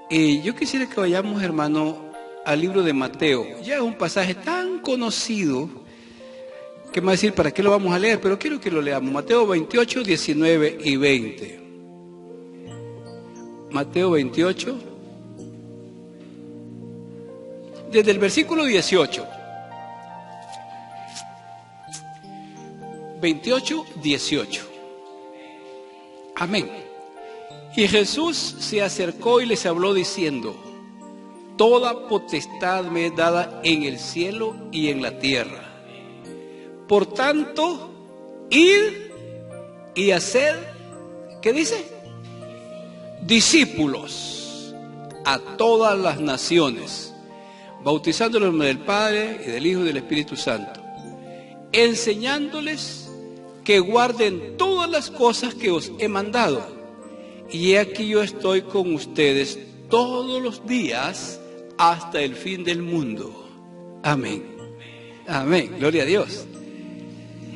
Yo quisiera que vayamos, hermano, al libro de Mateo. Ya es un pasaje tan conocido que me va a decir, ¿para qué lo vamos a leer? Pero quiero que lo leamos. Mateo 28, 19 y 20. Mateo 28, desde el versículo 18. 28, 18. Amén. Y Jesús se acercó y les habló diciendo: toda potestad me es dada en el cielo y en la tierra. Por tanto, id y haced, ¿qué dice? Discípulos a todas las naciones, bautizándolos en el nombre del Padre y del Hijo y del Espíritu Santo, enseñándoles que guarden todas las cosas que os he mandado. Y he aquí yo estoy con ustedes todos los días hasta el fin del mundo. Amén. Amén. Gloria a Dios.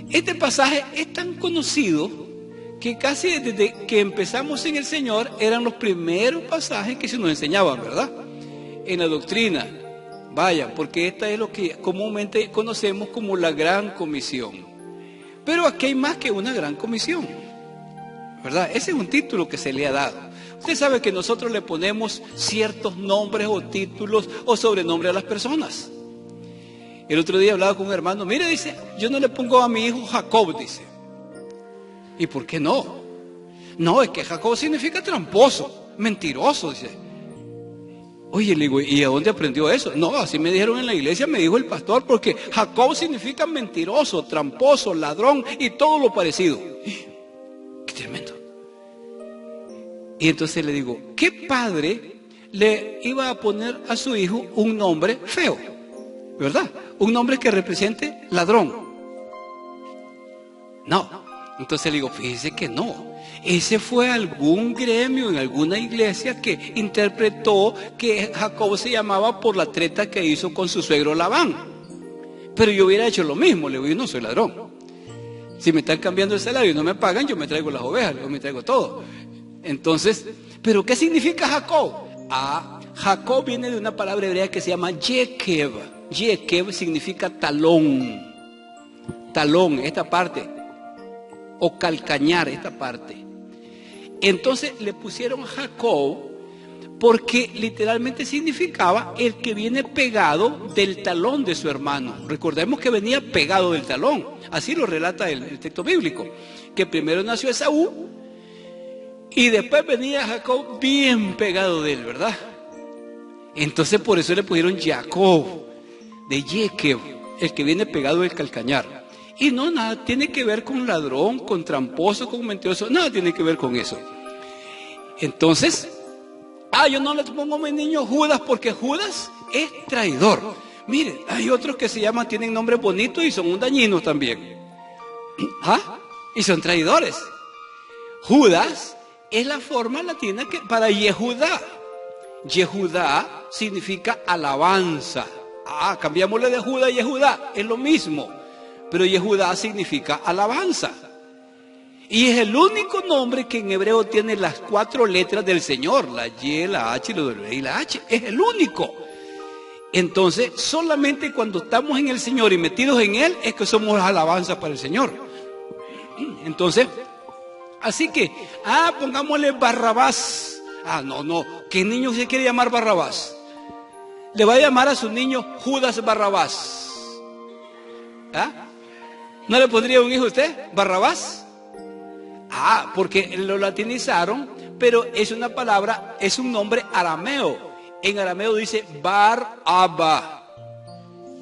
Este pasaje es tan conocido que casi desde que empezamos en el Señor eran los primeros pasajes que se nos enseñaban, ¿verdad? En la doctrina. Vaya, porque esta es lo que comúnmente conocemos como la Gran Comisión. Pero aquí hay más que una Gran Comisión, ¿verdad? Ese es un título que se le ha dado. Usted sabe que nosotros le ponemos ciertos nombres o títulos o sobrenombres a las personas. El otro día hablaba con un hermano, mire, dice, yo no le pongo a mi hijo Jacob, dice. ¿Y por qué no? No, es que Jacob significa tramposo, mentiroso, dice. Oye, le digo, ¿y a dónde aprendió eso? No, así me dijeron en la iglesia, me dijo el pastor, porque Jacob significa mentiroso, tramposo, ladrón y todo lo parecido. ¡Qué tremendo! Y entonces le digo, ¿qué padre le iba a poner a su hijo un nombre feo? ¿Verdad? Un nombre que represente ladrón. No. Entonces le digo, fíjese que no. Ese fue algún gremio en alguna iglesia que interpretó que Jacob se llamaba por la treta que hizo con su suegro Labán. Pero yo hubiera hecho lo mismo. Le digo, yo no soy ladrón. Si me están cambiando el salario y no me pagan, yo me traigo las ovejas, yo me traigo todo. Entonces, ¿pero qué significa Jacob? Jacob viene de una palabra hebrea que se llama Yekev. Yekev significa talón. Talón, esta parte. O calcañar, esta parte. Entonces le pusieron Jacob porque literalmente significaba el que viene pegado del talón de su hermano. Recordemos que venía pegado del talón. Así lo relata el texto bíblico. Que primero nació Esaú y después venía Jacob bien pegado de él, ¿verdad? Entonces por eso le pusieron Jacob, de Yekev, el que viene pegado del calcañar. Y no, nada tiene que ver con ladrón, con tramposo, con mentiroso, nada tiene que ver con eso. Entonces, yo no le pongo a mi niño Judas porque Judas es traidor. Miren, hay otros que se llaman, tienen nombres bonitos y son un dañinos también. Y son traidores. Judas es la forma latina que para Yehudá. Yehudá significa alabanza. Cambiámosle de Judá a Yehudá, es lo mismo. Pero Yehudá significa alabanza. Y es el único nombre que en hebreo tiene las 4 letras del Señor. La Y, la H, la W y la H. Es el único. Entonces, solamente cuando estamos en el Señor y metidos en Él, es que somos alabanza para el Señor. Entonces, así que, pongámosle Barrabás. No. ¿Qué niño se quiere llamar Barrabás? Le va a llamar a su niño Judas Barrabás. ¿No le pondría un hijo a usted? ¿Barrabás? Porque lo latinizaron, pero es una palabra, es un nombre arameo. En arameo dice Bar-Abba.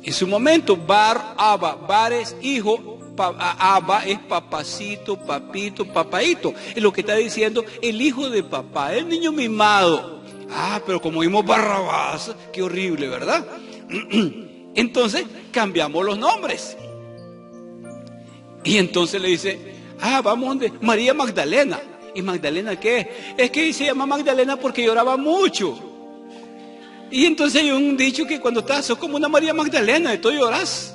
En su momento, Bar-Abba. Bar es hijo, Abba es papacito, papito, papaito. Es lo que está diciendo el hijo de papá, el niño mimado. Pero como vimos Barrabás, qué horrible, ¿verdad? Entonces, cambiamos los nombres. Y entonces le dice, vamos donde María Magdalena. ¿Y Magdalena qué? Es que se llama Magdalena porque lloraba mucho. Y entonces hay un dicho que cuando estás, sos como una María Magdalena, de todo lloras.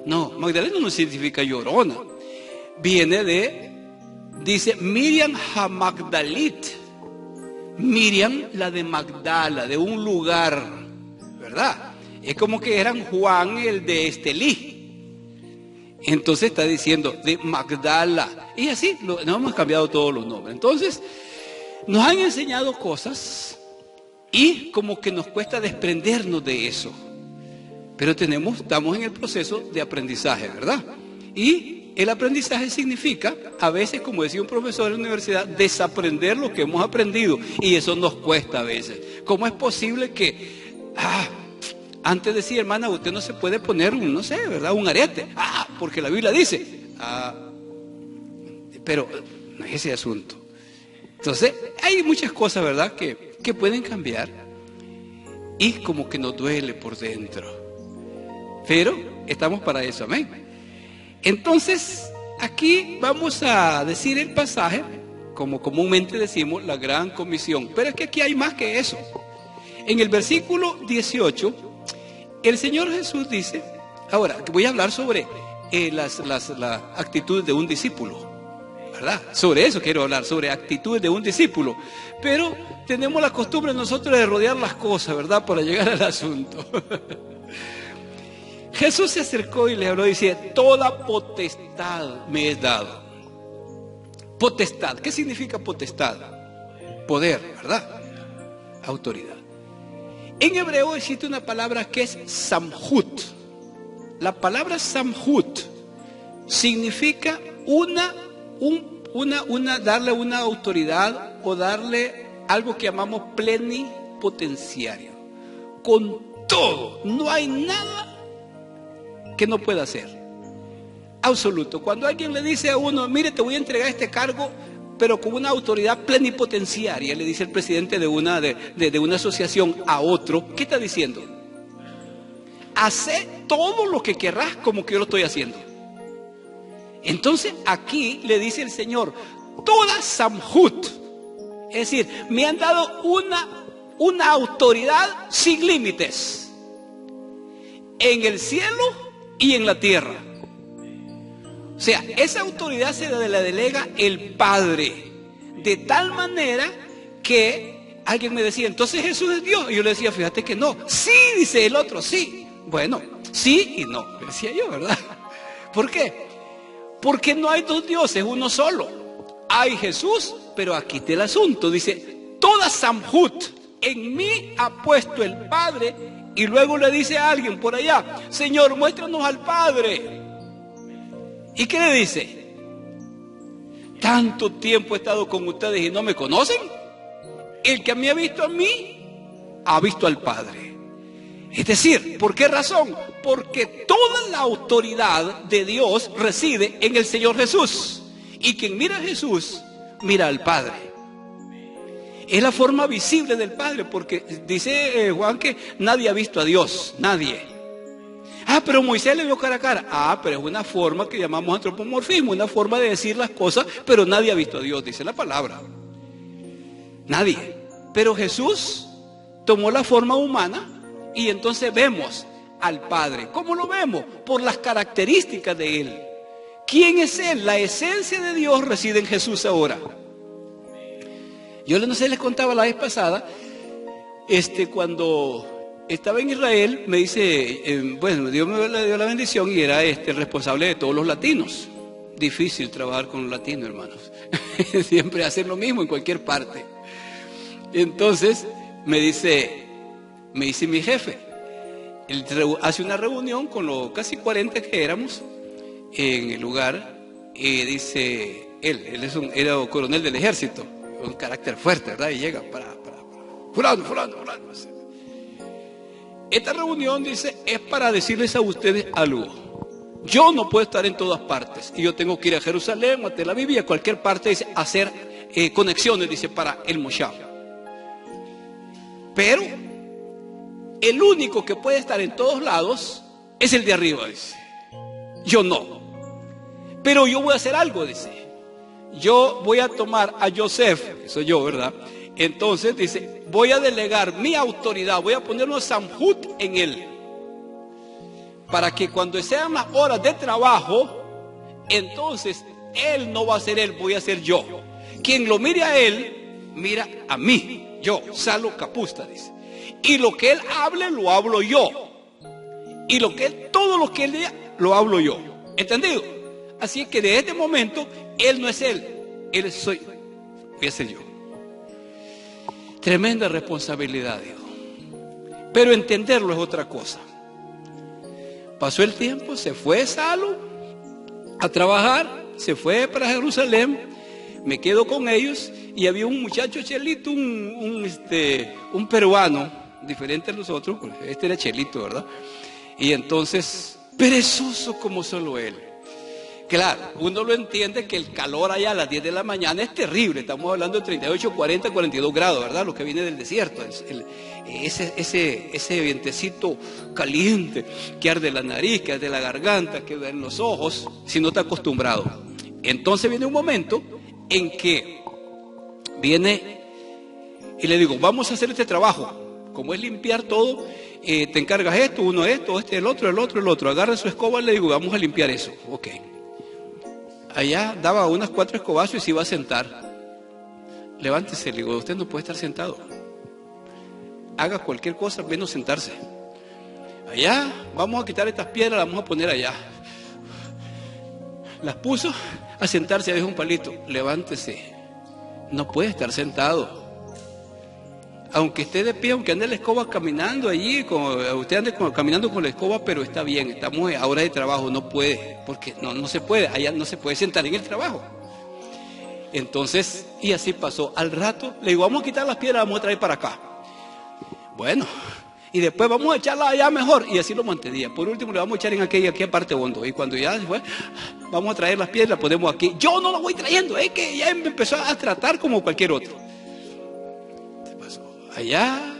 No, Magdalena no significa llorona. Viene dice Miriam HaMagdalit. Miriam, la de Magdala, de un lugar, ¿verdad? Es como que eran Juan el de Estelí. Entonces está diciendo de Magdala. Y así, nos hemos cambiado todos los nombres. Entonces, nos han enseñado cosas y como que nos cuesta desprendernos de eso. Pero estamos en el proceso de aprendizaje, ¿verdad? Y el aprendizaje significa, a veces, como decía un profesor en la universidad, desaprender lo que hemos aprendido. Y eso nos cuesta a veces. ¿Cómo es posible que... antes decía, hermana, usted no se puede poner no sé, ¿verdad? Un arete. Porque la Biblia dice. Pero no es ese asunto. Entonces, hay muchas cosas, ¿verdad? Que pueden cambiar. Y como que nos duele por dentro. Pero estamos para eso, amén. Entonces, aquí vamos a decir el pasaje, como comúnmente decimos, la gran comisión. Pero es que aquí hay más que eso. En el versículo 18... el Señor Jesús dice, ahora voy a hablar sobre las actitudes de un discípulo, ¿verdad? Sobre eso quiero hablar, sobre actitudes de un discípulo. Pero tenemos la costumbre nosotros de rodear las cosas, ¿verdad? Para llegar al asunto. Jesús se acercó y le habló y dice, toda potestad me es dado. Potestad, ¿qué significa potestad? Poder, ¿verdad? Autoridad. En hebreo existe una palabra que es samhut. La palabra samhut significa darle una autoridad o darle algo que llamamos plenipotenciario. Con todo, no hay nada que no pueda hacer. Absoluto. Cuando alguien le dice a uno, mire, te voy a entregar este cargo, pero con una autoridad plenipotenciaria, le dice el presidente de una asociación a otro, ¿qué está diciendo? Hace todo lo que querrás como que yo lo estoy haciendo. Entonces aquí le dice el Señor, toda samhut, es decir, me han dado una autoridad sin límites, en el cielo y en la tierra. O sea, esa autoridad se la delega el Padre, de tal manera que alguien me decía, entonces Jesús es Dios. Y yo le decía, fíjate que no. Sí, dice el otro, sí. Bueno, sí y no, decía yo, ¿verdad? ¿Por qué? Porque no hay dos dioses, uno solo. Hay Jesús, pero aquí está el asunto. Dice, toda samhut en mí ha puesto el Padre. Y luego le dice a alguien por allá, Señor, muéstranos al Padre. ¿Y qué le dice? Tanto tiempo he estado con ustedes y no me conocen. El que me ha visto a mí, ha visto al Padre. Es decir, ¿por qué razón? Porque toda la autoridad de Dios reside en el Señor Jesús. Y quien mira a Jesús, mira al Padre. Es la forma visible del Padre, porque dice Juan que nadie ha visto a Dios, nadie. Pero Moisés le vio cara a cara. Pero es una forma que llamamos antropomorfismo, una forma de decir las cosas, pero nadie ha visto a Dios, dice la palabra. Nadie. Pero Jesús tomó la forma humana y entonces vemos al Padre. ¿Cómo lo vemos? Por las características de Él. ¿Quién es Él? La esencia de Dios reside en Jesús ahora. Yo no sé, les contaba la vez pasada, cuando estaba en Israel, me dice, Dios me dio la bendición y era el responsable de todos los latinos. Difícil trabajar con los latinos, hermanos. Siempre hacen lo mismo en cualquier parte. Entonces, me dice mi jefe, él hace una reunión con los casi 40 que éramos en el lugar, y dice, él era coronel del ejército, un carácter fuerte, ¿verdad? Y llega para fulano. Esta reunión, dice, es para decirles a ustedes algo. Yo no puedo estar en todas partes. Y yo tengo que ir a Jerusalén, a Tel Aviv y a cualquier parte, dice, hacer conexiones, dice, para el Moshav. Pero el único que puede estar en todos lados es el de arriba, dice. Yo no. Pero yo voy a hacer algo, dice. Yo voy a tomar a Joseph, que soy yo, ¿verdad? Entonces dice, voy a delegar mi autoridad, voy a poner una samhut en él, para que cuando sean las horas de trabajo, entonces él no va a ser él, voy a ser yo. Quien lo mire a él, mira a mí. yo, Salo Capusta, dice. Y lo que él hable, lo hablo yo. Y todo lo que él diga, lo hablo yo. ¿Entendido? Así que de este momento, él no es él soy, voy a ser yo. Tremenda responsabilidad, digo. Pero entenderlo es otra cosa. Pasó el tiempo, se fue Salo a trabajar, se fue para Jerusalén, me quedo con ellos y había un muchacho Chelito, un peruano, diferente a los otros, este era Chelito, ¿verdad? Y entonces, perezoso como solo él. Claro, uno lo entiende que el calor allá a las 10 de la mañana es terrible, estamos hablando de 38, 40, 42 grados, ¿verdad? Lo que viene del desierto, ese vientecito caliente que arde la nariz, que arde la garganta, que arde en los ojos, si no está acostumbrado. Entonces viene un momento en que viene y le digo, vamos a hacer este trabajo, como es limpiar todo, te encargas esto, uno esto, el otro, agarra su escoba y le digo, vamos a limpiar eso, ok. Allá daba unas 4 escobazos y se iba a sentar. Levántese, le digo, usted no puede estar sentado. Haga cualquier cosa menos sentarse. Allá, vamos a quitar estas piedras, las vamos a poner allá. Las puso a sentarse, dejó un palito. Levántese, no puede estar sentado. Aunque esté de pie, aunque ande la escoba caminando allí, usted ande caminando con la escoba, pero está bien, estamos a hora de trabajo, no puede, porque no se puede, allá no se puede sentar en el trabajo. Entonces, y así pasó. Al rato, le digo, vamos a quitar las piedras, vamos a traer para acá. Bueno, y después vamos a echarlas allá mejor, y así lo mantenía. Por último, le vamos a echar en aquí parte hondo, y cuando ya se fue, vamos a traer las piedras, las ponemos aquí. Yo no las voy trayendo, es que ya me empezó a tratar como cualquier otro. Allá,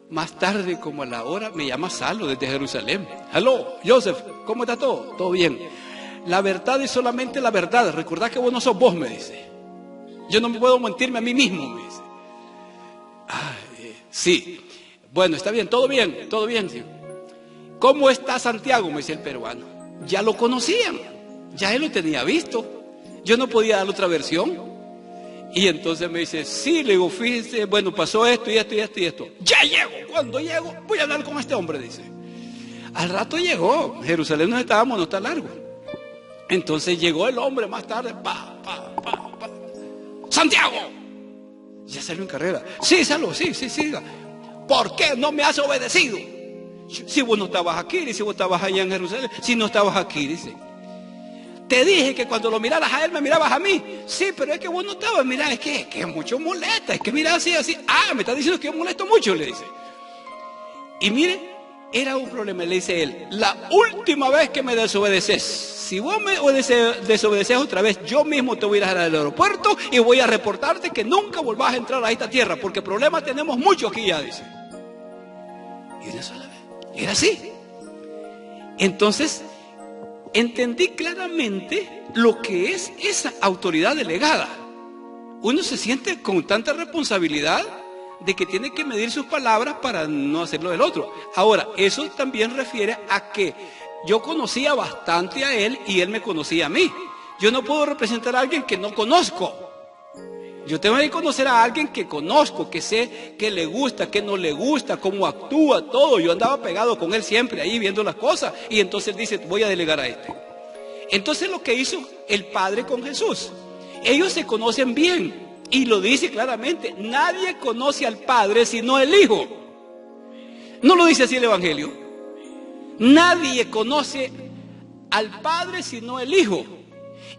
más tarde, como a la hora, me llama Salo desde Jerusalén. Aló, Joseph, ¿cómo está todo? Todo bien. La verdad es solamente la verdad. Recordad que vos no sos vos, me dice. Yo no me puedo mentirme a mí mismo, me dice. Sí. Bueno, está bien, todo bien, todo bien. Sí. ¿Cómo está Santiago? Me dice el peruano. Ya lo conocían, ya él lo tenía visto. Yo no podía dar otra versión. Y entonces me dice, sí, le digo, fíjese, bueno, pasó esto y esto y esto y esto. Ya llego, cuando llego, voy a hablar con este hombre, dice. Al rato llegó, Jerusalén no estábamos, no está largo. Entonces llegó el hombre más tarde, Santiago. Ya salió en carrera. Sí, Salo, sí. ¿Por qué no me has obedecido? Si vos no estabas aquí, si vos estabas allá en Jerusalén, si no estabas aquí, dice. Te dije que cuando lo miraras a él, me mirabas a mí. Sí, pero es que vos no estabas. Mira, es que mucho molesta. Es que mira así. Me está diciendo que yo molesto mucho, le dice. Y mire, era un problema, le dice él. La última vez que me desobedeces, si vos me desobedeces otra vez, yo mismo te voy a ir al aeropuerto y voy a reportarte que nunca volvás a entrar a esta tierra, porque problemas tenemos muchos aquí ya, dice. Y una sola vez. Era así. Entonces, entendí claramente lo que es esa autoridad delegada. Uno se siente con tanta responsabilidad de que tiene que medir sus palabras para no hacerlo del otro. Ahora, eso también refiere a que yo conocía bastante a él y él me conocía a mí. Yo no puedo representar a alguien que no conozco. Yo tengo que conocer a alguien que conozco, que sé qué le gusta, qué no le gusta, cómo actúa, todo. Yo andaba pegado con él siempre ahí viendo las cosas y entonces dice, voy a delegar a este. Entonces lo que hizo el Padre con Jesús, ellos se conocen bien y lo dice claramente, nadie conoce al Padre sino el Hijo. ¿No lo dice así el Evangelio? Nadie conoce al Padre sino el Hijo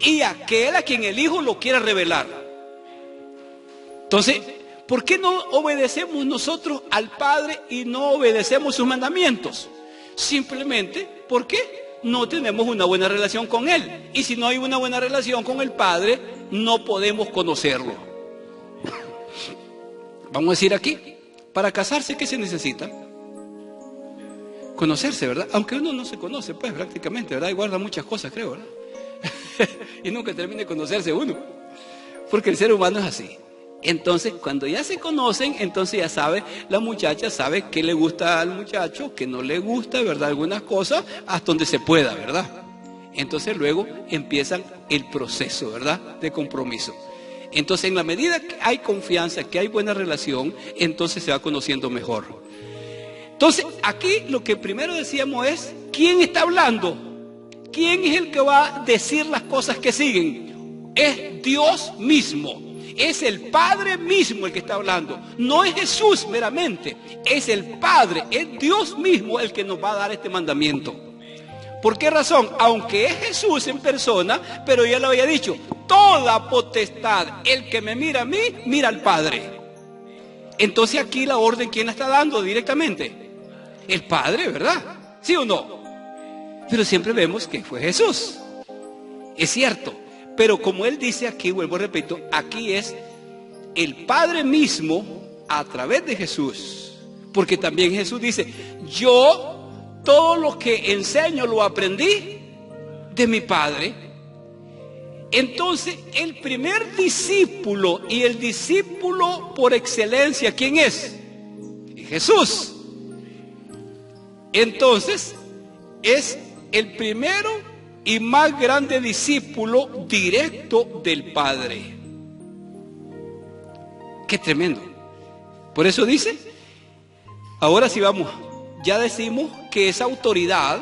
y aquel a quien el Hijo lo quiera revelar. Entonces, ¿por qué no obedecemos nosotros al Padre y no obedecemos sus mandamientos? Simplemente porque no tenemos una buena relación con Él. Y si no hay una buena relación con el Padre, no podemos conocerlo. Vamos a decir aquí, para casarse, ¿qué se necesita? Conocerse, ¿verdad? Aunque uno no se conoce, pues prácticamente, ¿verdad? Y guarda muchas cosas, creo, ¿verdad? Y nunca termina de conocerse uno. Porque el ser humano es así. Entonces, cuando ya se conocen, entonces ya sabe, la muchacha sabe qué le gusta al muchacho, qué no le gusta, ¿verdad? Algunas cosas, hasta donde se pueda, ¿verdad? Entonces luego empieza el proceso, ¿verdad? De compromiso. Entonces, en la medida que hay confianza, que hay buena relación, entonces se va conociendo mejor. Entonces, aquí lo que primero decíamos es, ¿quién está hablando? ¿Quién es el que va a decir las cosas que siguen? Es Dios mismo. Es el Padre mismo el que está hablando. No es Jesús meramente. Es el Padre, es Dios mismo el que nos va a dar este mandamiento. ¿Por qué razón? Aunque es Jesús en persona, pero ya lo había dicho, toda potestad, el que me mira a mí, mira al Padre. Entonces aquí la orden, ¿quién la está dando directamente? El Padre, ¿verdad? ¿Sí o no? Pero siempre vemos que fue Jesús. Es cierto. Pero como él dice aquí, vuelvo a repito, aquí es el Padre mismo a través de Jesús. Porque también Jesús dice, yo todo lo que enseño lo aprendí de mi Padre. Entonces, el primer discípulo y el discípulo por excelencia, ¿quién es? Jesús. Entonces, es el primero y más grande discípulo directo del Padre. Qué tremendo. Por eso dice, ahora sí vamos, ya decimos que esa autoridad,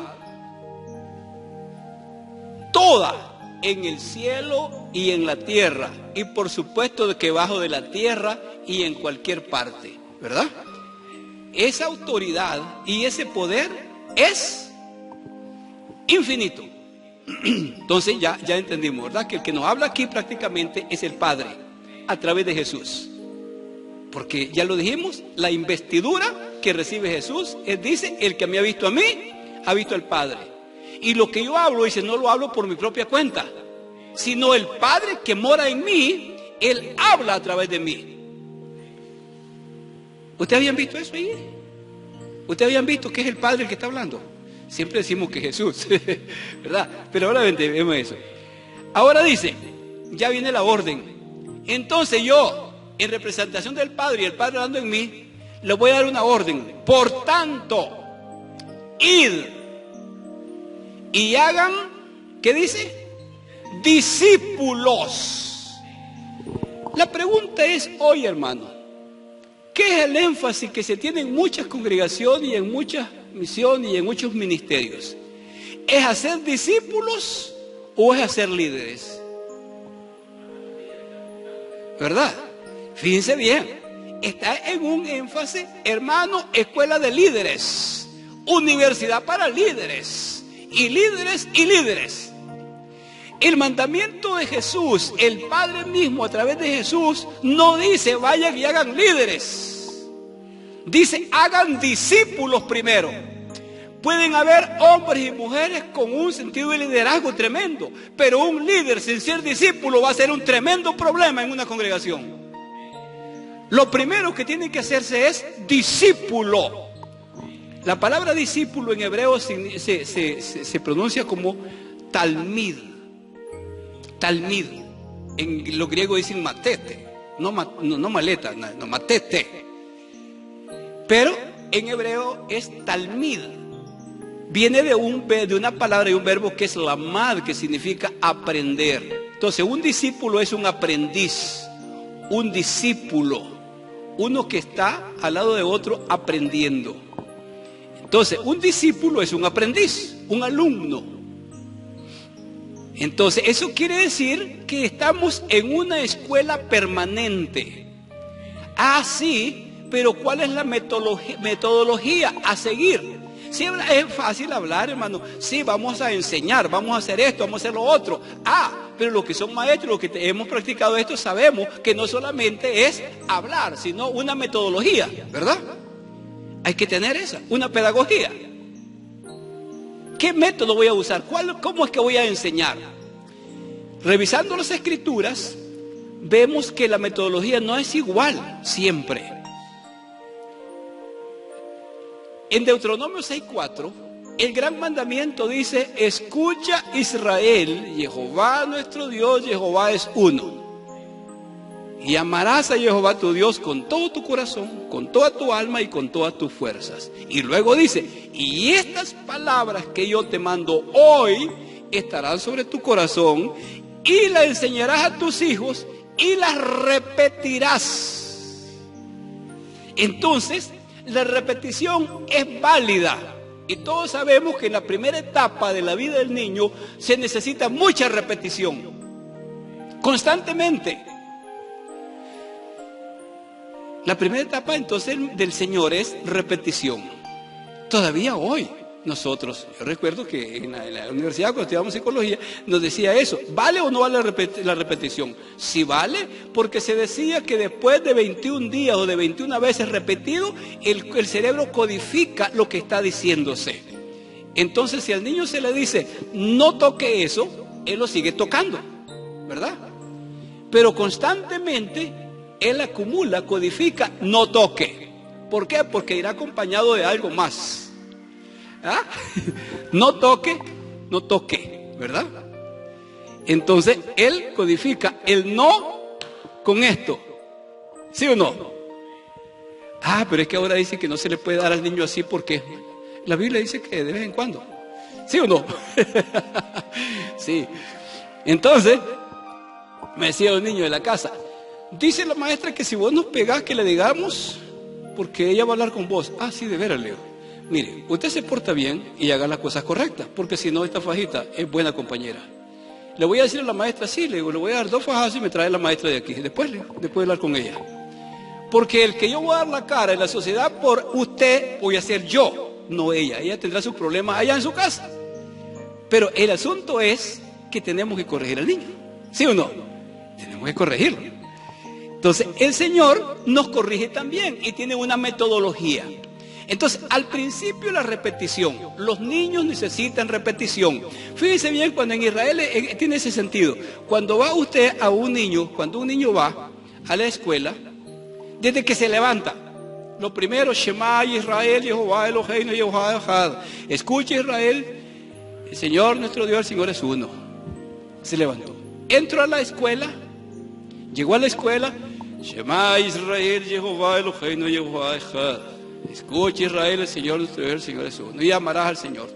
toda en el cielo y en la tierra, y por supuesto de que debajo de la tierra y en cualquier parte, ¿verdad? Esa autoridad y ese poder es infinito. Entonces ya entendimos, ¿verdad? Que el que nos habla aquí prácticamente es el Padre a través de Jesús. Porque ya lo dijimos, la investidura que recibe Jesús, él dice, el que me ha visto a mí, ha visto al Padre. Y lo que yo hablo, dice, no lo hablo por mi propia cuenta, sino el Padre que mora en mí, él habla a través de mí. ¿Ustedes habían visto eso ahí? ¿Ustedes habían visto que es el Padre el que está hablando? Siempre decimos que Jesús, ¿verdad? Pero ahora vemos eso. Ahora dice, ya viene la orden. Entonces yo, en representación del Padre y el Padre hablando en mí, le voy a dar una orden. Por tanto, id y hagan, ¿qué dice? Discípulos. La pregunta es hoy, hermano, ¿qué es el énfasis que se tiene en muchas congregaciones y en muchas misiones y en muchos ministerios? ¿Es hacer discípulos o es hacer líderes? ¿Verdad? Fíjense bien, está en un énfasis, hermano, escuela de líderes, universidad para líderes, y líderes y líderes. El mandamiento de Jesús, el Padre mismo a través de Jesús, no dice vayan y hagan líderes. Dice hagan discípulos primero. Pueden haber hombres y mujeres con un sentido de liderazgo tremendo, pero un líder sin ser discípulo va a ser un tremendo problema en una congregación. Lo primero que tiene que hacerse es discípulo. La palabra discípulo en hebreo se pronuncia como talmid. Talmid. En lo griego dicen matete. No maleta, no matete. Pero en hebreo es talmid. Viene de una palabra y un verbo que es lamad, que significa aprender. Entonces, un discípulo es un aprendiz, un discípulo, uno que está al lado de otro aprendiendo. Entonces, un discípulo es un aprendiz, un alumno. Entonces, eso quiere decir que estamos en una escuela permanente. Ah, sí, pero ¿cuál es la metodología a seguir? Sí, es fácil hablar, hermano. Sí, vamos a enseñar, vamos a hacer esto, vamos a hacer lo otro. Ah, pero los que son maestros, los que hemos practicado esto, sabemos que no solamente es hablar, sino una metodología, ¿verdad? Hay que tener una pedagogía. ¿Qué método voy a usar? ¿Cómo es que voy a enseñar? Revisando las Escrituras, vemos que la metodología no es igual siempre. En Deuteronomio 6:4, el gran mandamiento dice, escucha Israel, Jehová nuestro Dios, Jehová es uno. Y amarás a Jehová tu Dios con todo tu corazón, con toda tu alma y con todas tus fuerzas. Y luego dice, y estas palabras que yo te mando hoy estarán sobre tu corazón y las enseñarás a tus hijos y las repetirás. Entonces, la repetición es válida. Y todos sabemos que en la primera etapa de la vida del niño se necesita mucha repetición. Constantemente. La primera etapa entonces del Señor es repetición. Todavía hoy nosotros, yo recuerdo que en la universidad cuando estudiábamos psicología nos decía eso, ¿vale o no vale la repetición? Sí vale, porque se decía que después de 21 días o de 21 veces repetido, el cerebro codifica lo que está diciéndose. Entonces si al niño se le dice, no toque eso, él lo sigue tocando, ¿verdad? Pero constantemente él acumula, codifica, no toque. ¿Por qué? Porque irá acompañado de algo más. ¿Ah? No toque, no toque, ¿verdad? Entonces él codifica el no con esto, ¿sí o no? Ah, pero es que ahora dice que no se le puede dar al niño así porque la Biblia dice que de vez en cuando, ¿sí o no? Sí. Entonces me decía un niño de la casa, dice la maestra que si vos nos pegás que le digamos, porque ella va a hablar con vos. Ah, sí, de veras, Leo. Mire, usted se porta bien y haga las cosas correctas, porque si no, esta fajita es buena compañera. Le voy a decir a la maestra, sí, le voy a dar 2 fajazos y me trae la maestra de aquí. Después de hablar con ella. Porque el que yo voy a dar la cara en la sociedad por usted, voy a ser yo, no ella. Ella tendrá sus problemas allá en su casa. Pero el asunto es que tenemos que corregir al niño. ¿Sí o no? Tenemos que corregirlo. Entonces, el Señor nos corrige también y tiene una metodología. Entonces, al principio la repetición, los niños necesitan repetición. Fíjense bien, cuando en Israel tiene ese sentido. Cuando va usted a un niño, cuando un niño va a la escuela, desde que se levanta, lo primero, Shema Israel, Jehová Eloheinu, Jehová Echad. Escucha Israel, el Señor nuestro Dios, el Señor es uno. Se levantó. Entró a la escuela, llegó a la escuela, Shema Israel, Jehová Eloheinu, Jehová Echad. Escucha Israel, el Señor nuestro Dios, el Señor es uno. Y amarás al Señor.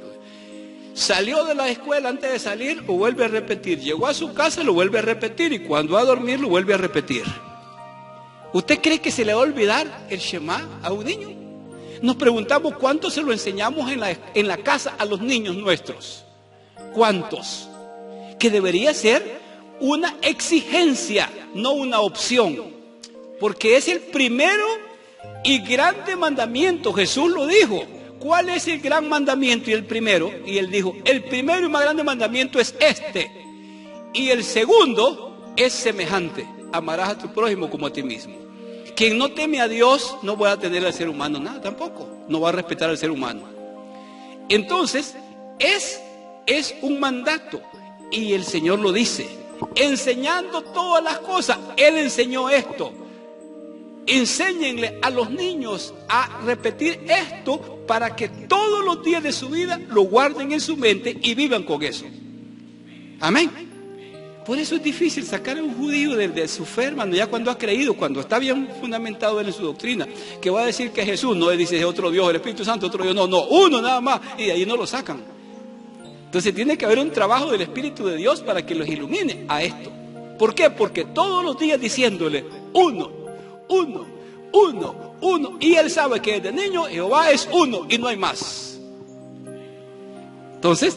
Salió de la escuela antes de salir, lo vuelve a repetir. Llegó a su casa, lo vuelve a repetir. Y cuando va a dormir, lo vuelve a repetir. ¿Usted cree que se le va a olvidar el Shema a un niño? Nos preguntamos cuánto se lo enseñamos en la casa a los niños nuestros. ¿Cuántos? Que debería ser una exigencia, no una opción. Porque es el primero y grande mandamiento. Jesús lo dijo. ¿Cuál es el gran mandamiento y el primero? Y él dijo, el primero y más grande mandamiento es este. Y el segundo es semejante. Amarás a tu prójimo como a ti mismo. Quien no teme a Dios no va a tener al ser humano nada tampoco. No va a respetar al ser humano. Entonces, es un mandato. Y el Señor lo dice. Enseñando todas las cosas. Él enseñó esto. Enséñenle a los niños a repetir esto para que todos los días de su vida lo guarden en su mente y vivan con eso. Amén. Por eso es difícil sacar a un judío de su fe, hermano, ya cuando ha creído, cuando está bien fundamentado en su doctrina, que va a decir que Jesús no es, dice, otro Dios, el Espíritu Santo, otro Dios, no, uno nada más, y de ahí no lo sacan. Entonces tiene que haber un trabajo del Espíritu de Dios para que los ilumine a esto. ¿Por qué? Porque todos los días diciéndole, uno, y él sabe que desde niño Jehová es uno y no hay más. Entonces,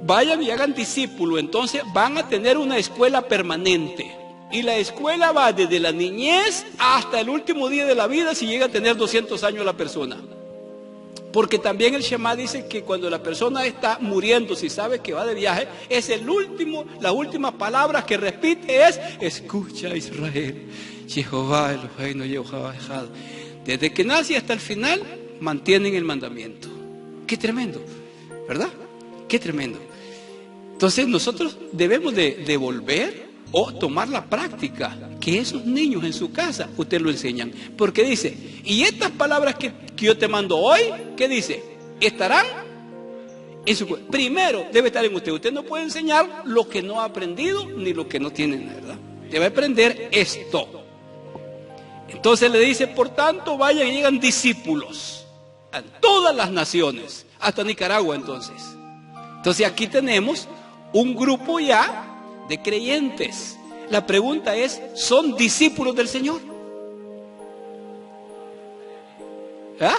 vayan y hagan discípulo, entonces van a tener una escuela permanente. Y la escuela va desde la niñez hasta el último día de la vida, si llega a tener 200 años la persona. Porque también el Shema dice que cuando la persona está muriendo, si sabe que va de viaje, es la última palabra que repite es, escucha Israel, Jehová Eloheinu, Jehová Echad. Desde que nace hasta el final, mantienen el mandamiento. Qué tremendo, ¿verdad? Qué tremendo. Entonces nosotros debemos de devolver o tomar la práctica que esos niños en su casa usted lo enseñan, porque dice, y estas palabras que yo te mando hoy, ¿qué dice? Estarán en su cuerpo. Primero debe estar en usted. Usted no puede enseñar lo que no ha aprendido ni lo que no tiene, ¿verdad? Debe aprender esto. Entonces le dice, por tanto vayan y hagan discípulos a todas las naciones, hasta Nicaragua entonces aquí tenemos un grupo ya de creyentes. La pregunta es, ¿son discípulos del Señor? ¿Ah?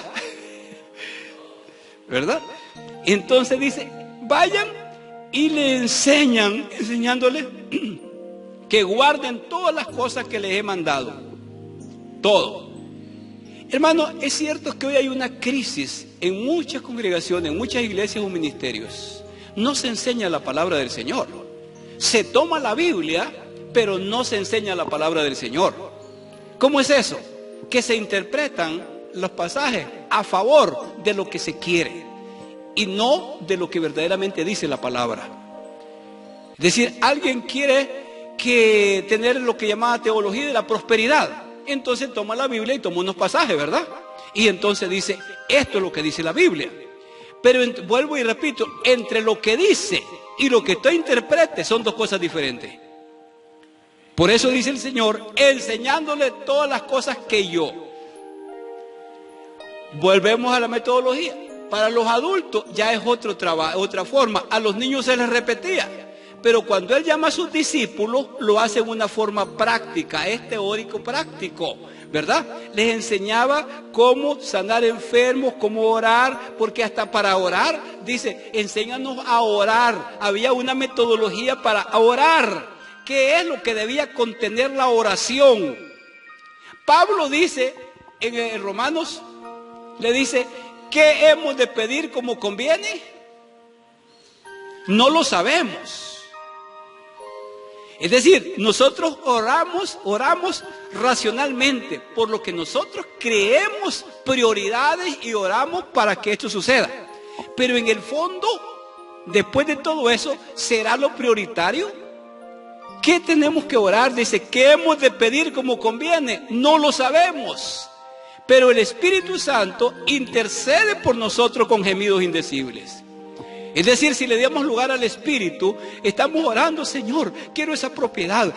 ¿Verdad? Entonces dice, vayan y le enseñándole que guarden todas las cosas que les he mandado. Todo. Hermano, es cierto que hoy hay una crisis en muchas congregaciones, en muchas iglesias o ministerios. No se enseña la palabra del Señor. Se toma la Biblia, pero no se enseña la palabra del Señor. ¿Cómo es eso? Que se interpretan los pasajes a favor de lo que se quiere y no de lo que verdaderamente dice la palabra. Es decir, alguien quiere tener lo que llamaba teología de la prosperidad. Entonces toma la Biblia y toma unos pasajes, ¿verdad? Y entonces dice, esto es lo que dice la Biblia. Pero vuelvo y repito, entre lo que dice y lo que usted interprete son dos cosas diferentes. Por eso dice el Señor, enseñándole todas las cosas que yo. Volvemos a la metodología. Para los adultos ya es otra forma. A los niños se les repetía. Pero cuando Él llama a sus discípulos, lo hace en una forma práctica, es teórico práctico, ¿verdad? Les enseñaba cómo sanar enfermos, cómo orar, porque hasta para orar, dice, enséñanos a orar. Había una metodología para orar. ¿Qué es lo que debía contener la oración? Pablo dice en Romanos, le dice, ¿qué hemos de pedir como conviene? No lo sabemos. Es decir, nosotros oramos racionalmente por lo que nosotros creemos prioridades y oramos para que esto suceda. Pero en el fondo, después de todo eso, ¿será lo prioritario? ¿Qué tenemos que orar? Dice, ¿qué hemos de pedir como conviene? No lo sabemos. Pero el Espíritu Santo intercede por nosotros con gemidos indecibles. Es decir, si le damos lugar al Espíritu, estamos orando, Señor, quiero esa propiedad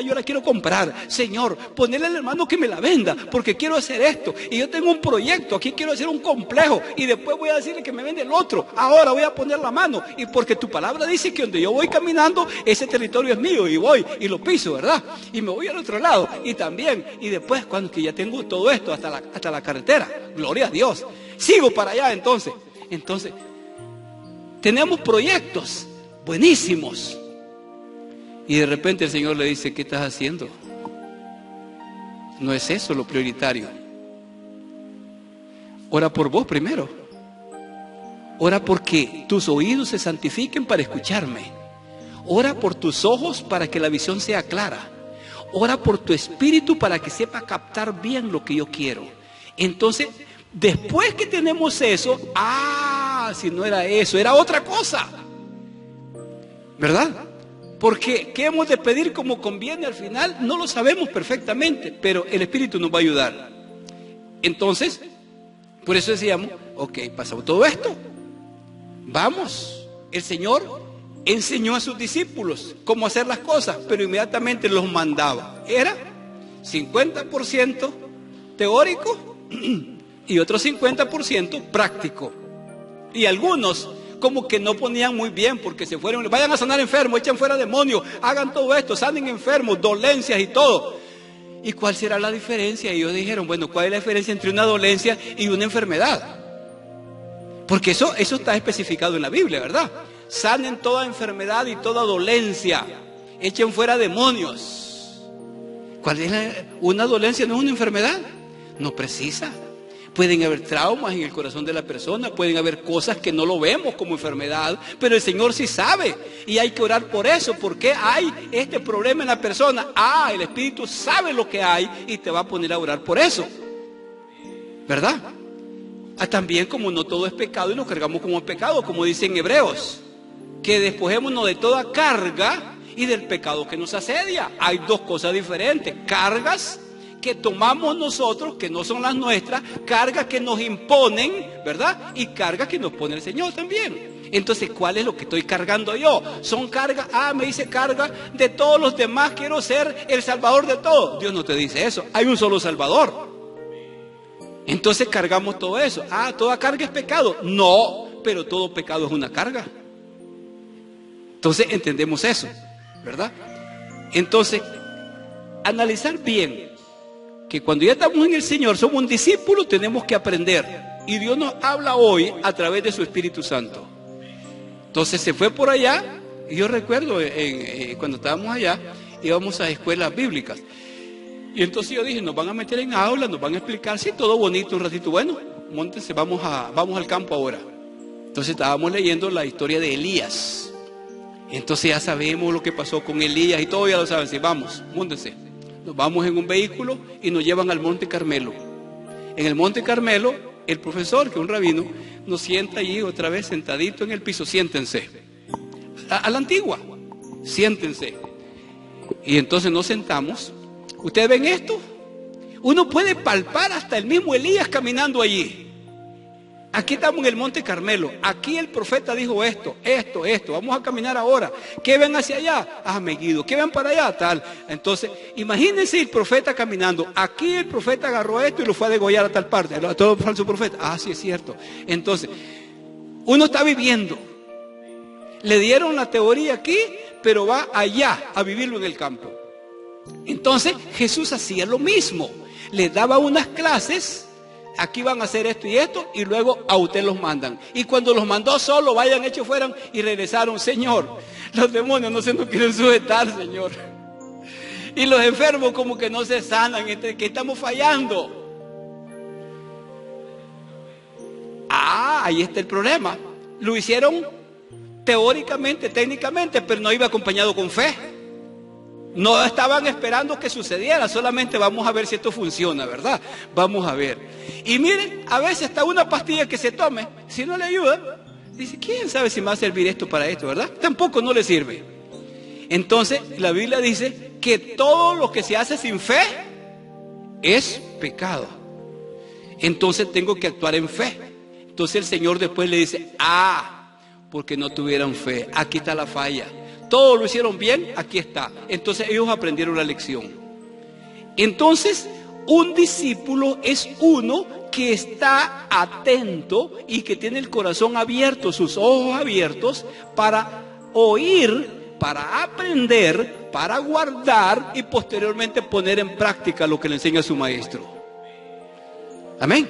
yo la quiero comprar. Señor, ponele al hermano que me la venda, porque quiero hacer esto. Y yo tengo un proyecto, aquí quiero hacer un complejo, y después voy a decirle que me vende el otro. Ahora voy a poner la mano, y porque tu palabra dice que donde yo voy caminando, ese territorio es mío, y voy, y lo piso, ¿verdad? Y me voy al otro lado, y también, y después, cuando que ya tengo todo esto, hasta la carretera, gloria a Dios, sigo para allá entonces, tenemos proyectos buenísimos. Y de repente el Señor le dice, ¿qué estás haciendo? No es eso lo prioritario. Ora por vos primero. Ora porque tus oídos se santifiquen para escucharme. Ora por tus ojos para que la visión sea clara. Ora por tu espíritu para que sepa captar bien lo que yo quiero. Entonces, después que tenemos eso, si no era eso, era otra cosa, ¿verdad? Porque ¿qué hemos de pedir como conviene al final? No lo sabemos perfectamente, pero el Espíritu nos va a ayudar. Entonces, por eso decíamos, ok, pasó todo esto, vamos, el Señor enseñó a sus discípulos cómo hacer las cosas, pero inmediatamente los mandaba. Era 50% teórico y otro 50% práctico. Y algunos como que no ponían muy bien, porque se fueron, vayan a sanar enfermos, echen fuera demonios, hagan todo esto, sanen enfermos, dolencias y todo. ¿Y cuál será la diferencia? Y ellos dijeron, bueno, ¿cuál es la diferencia entre una dolencia y una enfermedad? Porque eso está especificado en la Biblia, ¿verdad? Sanen toda enfermedad y toda dolencia, echen fuera demonios. ¿Cuál es una dolencia? ¿No es una enfermedad? No precisa. Pueden haber traumas en el corazón de la persona, pueden haber cosas que no lo vemos como enfermedad, pero el Señor sí sabe y hay que orar por eso. ¿Por qué hay este problema en la persona? El Espíritu sabe lo que hay y te va a poner a orar por eso, ¿verdad? También como no todo es pecado y nos cargamos como pecado, como dice en Hebreos, que despojémonos de toda carga y del pecado que nos asedia. Hay dos cosas diferentes, cargas que tomamos nosotros, que no son las nuestras, cargas que nos imponen, ¿verdad? Y cargas que nos pone el Señor también. Entonces, ¿cuál es lo que estoy cargando yo? Son cargas, me dice carga de todos los demás, quiero ser el salvador de todos. Dios no te dice eso, hay un solo salvador. Entonces cargamos todo eso. ¿Toda carga es pecado? No, pero todo pecado es una carga. Entonces entendemos eso, ¿verdad? Entonces, analizar bien que cuando ya estamos en el Señor, somos un discípulo, tenemos que aprender. Y Dios nos habla hoy a través de su Espíritu Santo. Entonces se fue por allá, y yo recuerdo cuando estábamos allá, íbamos a escuelas bíblicas. Y entonces yo dije, nos van a meter en aula, nos van a explicar, sí, todo bonito un ratito. Bueno, móntense, vamos al campo ahora. Entonces estábamos leyendo la historia de Elías. Entonces ya sabemos lo que pasó con Elías y todo ya lo saben. Sí, vamos, móntense. Nos vamos en un vehículo y nos llevan al Monte Carmelo. En el Monte Carmelo, el profesor, que es un rabino, nos sienta allí otra vez sentadito en el piso. Siéntense. A la antigua. Siéntense. Y entonces nos sentamos. ¿Ustedes ven esto? Uno puede palpar hasta el mismo Elías caminando allí. Aquí estamos en el Monte Carmelo. Aquí el profeta dijo esto. Vamos a caminar ahora. ¿Qué ven hacia allá? Ah, Megiddo. ¿Qué ven para allá? Tal. Entonces, imagínense el profeta caminando. Aquí el profeta agarró esto y lo fue a degollar a tal parte. Todo falso profeta. Ah, sí es cierto. Entonces, uno está viviendo. Le dieron la teoría aquí, pero va allá a vivirlo en el campo. Entonces, Jesús hacía lo mismo. Le daba unas clases. Aquí van a hacer esto y luego a usted los mandan. Y cuando los mandó solo, vayan, hechos fueran y regresaron. Señor, los demonios no se nos quieren sujetar, Señor. Y los enfermos como que no se sanan, entre que estamos fallando. Ah, ahí está el problema. Lo hicieron teóricamente, técnicamente, pero no iba acompañado con fe. No estaban esperando que sucediera, solamente vamos a ver si esto funciona, ¿verdad? Vamos a ver. Y miren, a veces hasta una pastilla que se tome, si no le ayuda, dice, ¿quién sabe si me va a servir esto para esto, verdad? Tampoco no le sirve. Entonces, la Biblia dice que todo lo que se hace sin fe es pecado. Entonces tengo que actuar en fe. Entonces el Señor después le dice, porque no tuvieron fe, aquí está la falla. Todos lo hicieron bien, aquí está. Entonces ellos aprendieron la lección. Entonces, un discípulo es uno que está atento y que tiene el corazón abierto, sus ojos abiertos para oír, para aprender, para guardar y posteriormente poner en práctica lo que le enseña su maestro. Amén.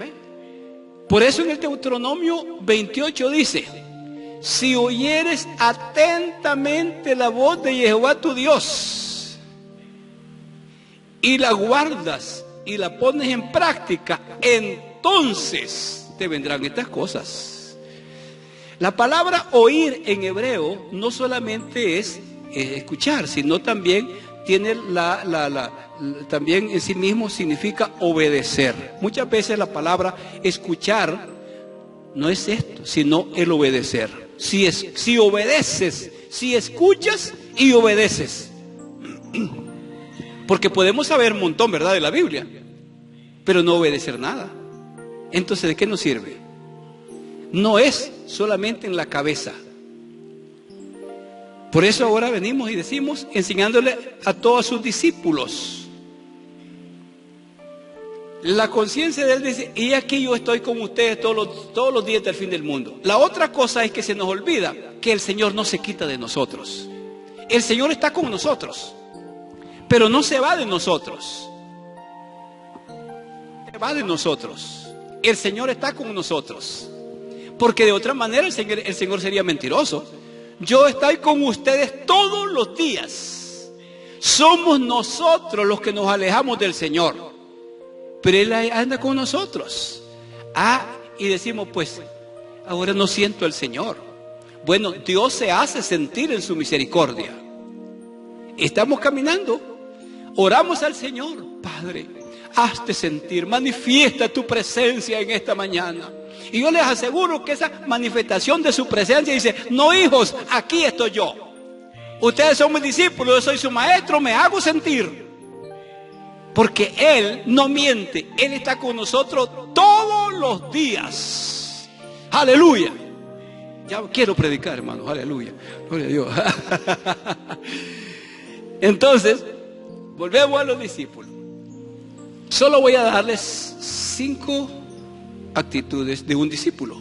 Por eso en el Deuteronomio 28 dice, si oyeres atentamente la voz de Jehová tu Dios y la guardas y la pones en práctica, entonces te vendrán estas cosas. La palabra oír en hebreo no solamente es escuchar, sino también tiene también en sí mismo significa obedecer. Muchas veces la palabra escuchar no es esto, sino el obedecer. Si obedeces, si escuchas y obedeces. Porque podemos saber un montón, ¿verdad?, de la Biblia, pero no obedecer nada. Entonces, ¿de qué nos sirve? No es solamente en la cabeza. Por eso ahora venimos y decimos, enseñándole a todos sus discípulos. La conciencia de él dice, y aquí yo estoy con ustedes todos los días del fin del mundo. La otra cosa es que se nos olvida que el Señor no se quita de nosotros. El Señor está con nosotros, pero no se va de nosotros. Se va de nosotros. El Señor está con nosotros. Porque de otra manera el Señor sería mentiroso. Yo estoy con ustedes todos los días. Somos nosotros los que nos alejamos del Señor. Pero Él anda con nosotros. Y decimos, pues, ahora no siento al Señor. Bueno, Dios se hace sentir en su misericordia. Estamos caminando, oramos al Señor. Padre, hazte sentir, manifiesta tu presencia en esta mañana. Y yo les aseguro que esa manifestación de su presencia dice, no hijos, aquí estoy yo. Ustedes son mis discípulos, yo soy su maestro, me hago sentir. Porque Él no miente, Él está con nosotros todos los días. Aleluya. Ya quiero predicar, hermanos, aleluya. Gloria a Dios. Entonces, volvemos a los discípulos. Solo voy a darles 5 actitudes de un discípulo.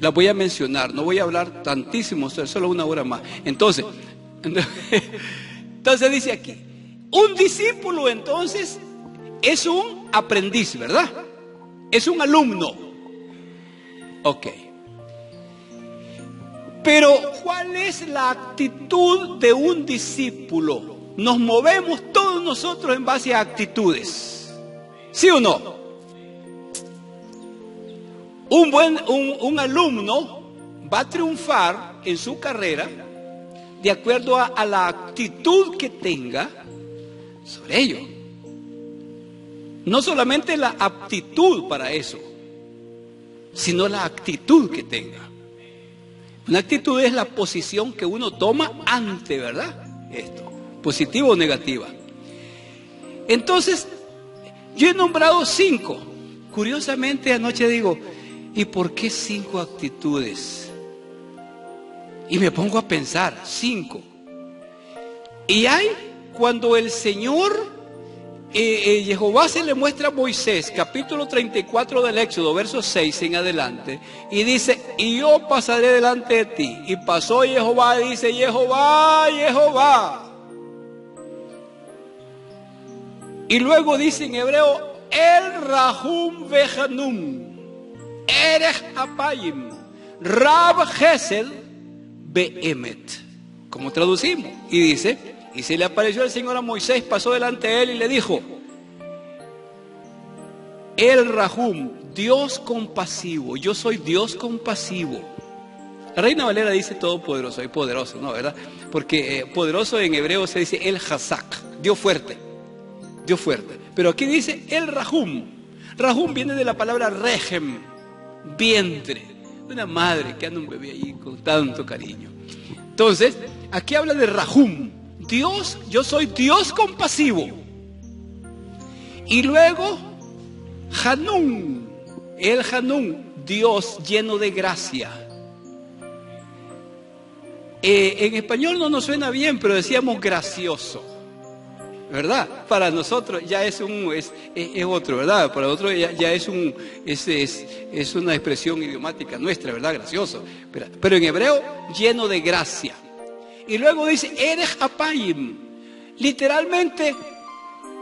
Las voy a mencionar, no voy a hablar tantísimo, solo una hora más. Entonces, Entonces dice aquí, un discípulo entonces es un aprendiz, ¿verdad? Es un alumno. Ok. Pero ¿cuál es la actitud de un discípulo? Nos movemos todos nosotros en base a actitudes. ¿Sí o no? Un alumno va a triunfar en su carrera de acuerdo a la actitud que tenga sobre ello. No solamente la aptitud para eso, sino la actitud que tenga. Una actitud es la posición que uno toma ante, ¿verdad? Esto, positiva o negativa. Entonces, yo he nombrado 5. Curiosamente anoche digo, ¿y por qué 5 actitudes? Y me pongo a pensar, 5. Y hay cuando el Señor, Jehová se le muestra a Moisés, capítulo 34 del Éxodo, versos 6 en adelante, y dice, y yo pasaré delante de ti. Y pasó Jehová, y dice, Jehová, Jehová. Y luego dice en hebreo, El Rahum Vejanum, Erech Apayim, Rab Gesed Behemet. Como traducimos. Y dice, y se le apareció el Señor a Moisés, pasó delante de él y le dijo, El Rahum, Dios compasivo, yo soy Dios compasivo. La Reina Valera dice todopoderoso, y poderoso, ¿no? ¿Verdad? Porque poderoso en hebreo se dice El Hazak, Dios fuerte. Dios fuerte. Pero aquí dice El Rahum. Rahum viene de la palabra Rehem, vientre. Una madre que anda un bebé allí con tanto cariño. Entonces, aquí habla de Rahum. Dios, yo soy Dios compasivo. Y luego, Hanun. El Hanun, Dios lleno de gracia. En español no nos suena bien, pero decíamos gracioso, ¿verdad? Para nosotros ya es otro, ¿verdad? Para otros ya es una expresión idiomática nuestra, ¿verdad? Gracioso. Pero en hebreo, lleno de gracia. Y luego dice, Erech Apayim, literalmente,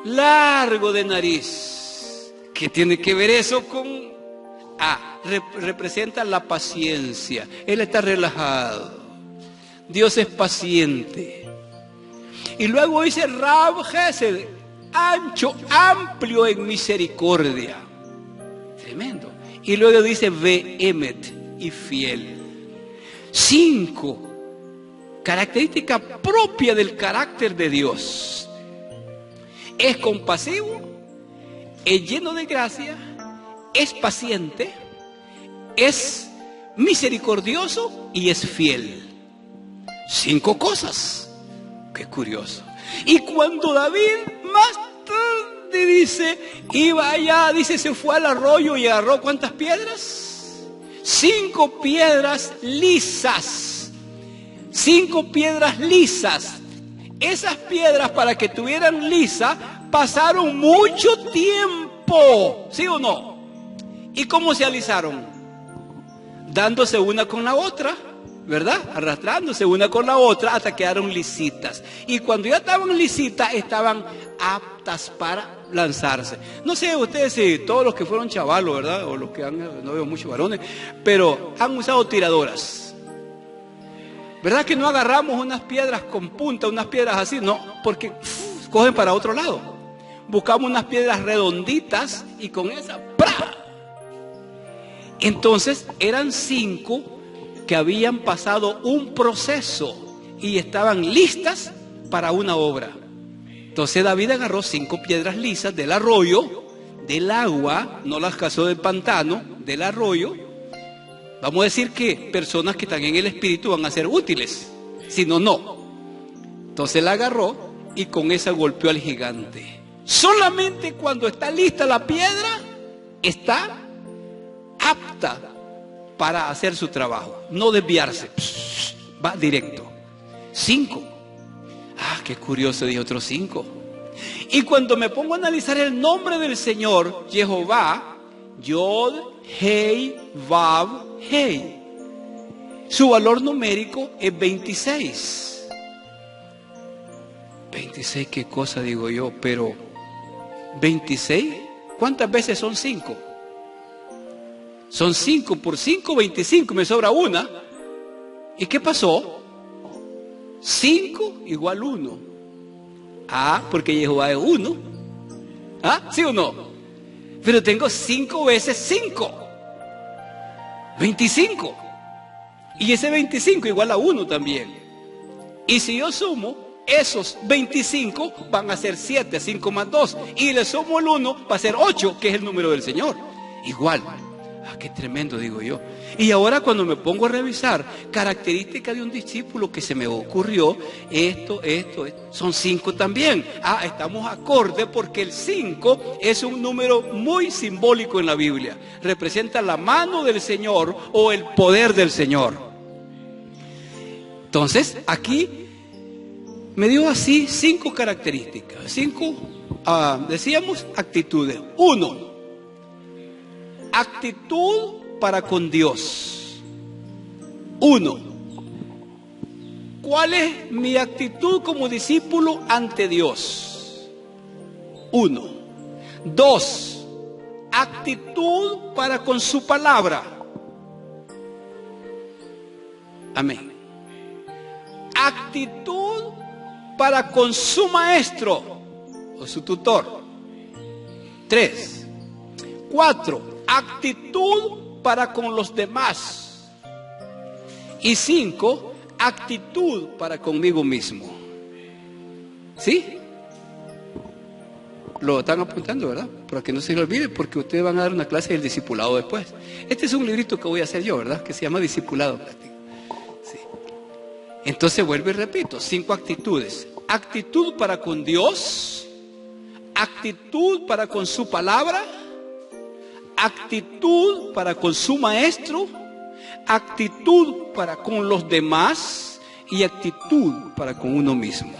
largo de nariz. ¿Qué tiene que ver eso con...? Representa la paciencia. Él está relajado. Dios es paciente. Y luego dice Rab Gesed, ancho, amplio en misericordia. Tremendo. Y luego dice Behemet, y fiel. 5. Característica propia del carácter de Dios. Es compasivo, es lleno de gracia, es paciente, es misericordioso y es fiel. 5 cosas. Qué curioso. Y cuando David más tarde dice, iba allá, dice, se fue al arroyo y agarró ¿cuántas piedras? 5 piedras lisas. 5 piedras lisas. Esas piedras, para que tuvieran lisa, pasaron mucho tiempo. ¿Sí o no? ¿Y cómo se alisaron? Dándose una con la otra, ¿verdad? Arrastrándose una con la otra hasta quedaron lisitas. Y cuando ya estaban lisitas, estaban aptas para lanzarse. No sé ustedes si todos los que fueron chavalos, ¿verdad? O los que no veo muchos varones, pero han usado tiradoras. ¿Verdad que no agarramos unas piedras con punta, unas piedras así? No, porque cogen para otro lado. Buscamos unas piedras redonditas y con esa ¡pra! Entonces eran 5 que habían pasado un proceso y estaban listas para una obra. Entonces David agarró 5 piedras lisas del arroyo, del agua, no las cazó del pantano, del arroyo. Vamos a decir que personas que están en el espíritu van a ser útiles, si no, no. Entonces la agarró y con esa golpeó al gigante. Solamente cuando está lista la piedra, está apta para hacer su trabajo, no desviarse, va directo. 5. Qué curioso, dije otros 5. Y cuando me pongo a analizar el nombre del Señor, Jehová, Yod, Hei, Vav, Hei, su valor numérico es 26. 26, qué cosa digo yo, pero 26, ¿cuántas veces son 5? Son 5 por 5, 25, me sobra una. ¿Y qué pasó? 5 igual 1. Ah, porque Jehová es 1. ¿Ah? ¿Sí o no? Pero tengo 5 veces 5. 25. Y ese 25 igual a 1 también. Y si yo sumo, esos 25 van a ser 7, 5 más 2. Y le sumo el 1, va a ser 8, que es el número del Señor. Igual. Ah, qué tremendo, digo yo. Y ahora cuando me pongo a revisar características de un discípulo que se me ocurrió, esto, son 5 también. Ah, estamos acorde porque el 5 es un número muy simbólico en la Biblia. Representa la mano del Señor o el poder del Señor. Entonces, aquí me dio así 5 características. 5, decíamos, actitudes. 1. Actitud para con Dios. 1. ¿Cuál es mi actitud como discípulo ante Dios? 1. 2. Actitud para con su palabra. Amén. Actitud para con su maestro o su tutor. 3. 4. Actitud para con los demás. Y 5, actitud para conmigo mismo. ¿Sí? Lo están apuntando, ¿verdad? Para que no se lo olvide, porque ustedes van a dar una clase del discipulado después. Este es un librito que voy a hacer yo, ¿verdad? Que se llama Discipulado Práctico. Sí. Entonces vuelvo y repito, 5 actitudes. Actitud para con Dios, actitud para con su palabra, actitud para con su maestro, actitud para con los demás y actitud para con uno mismo.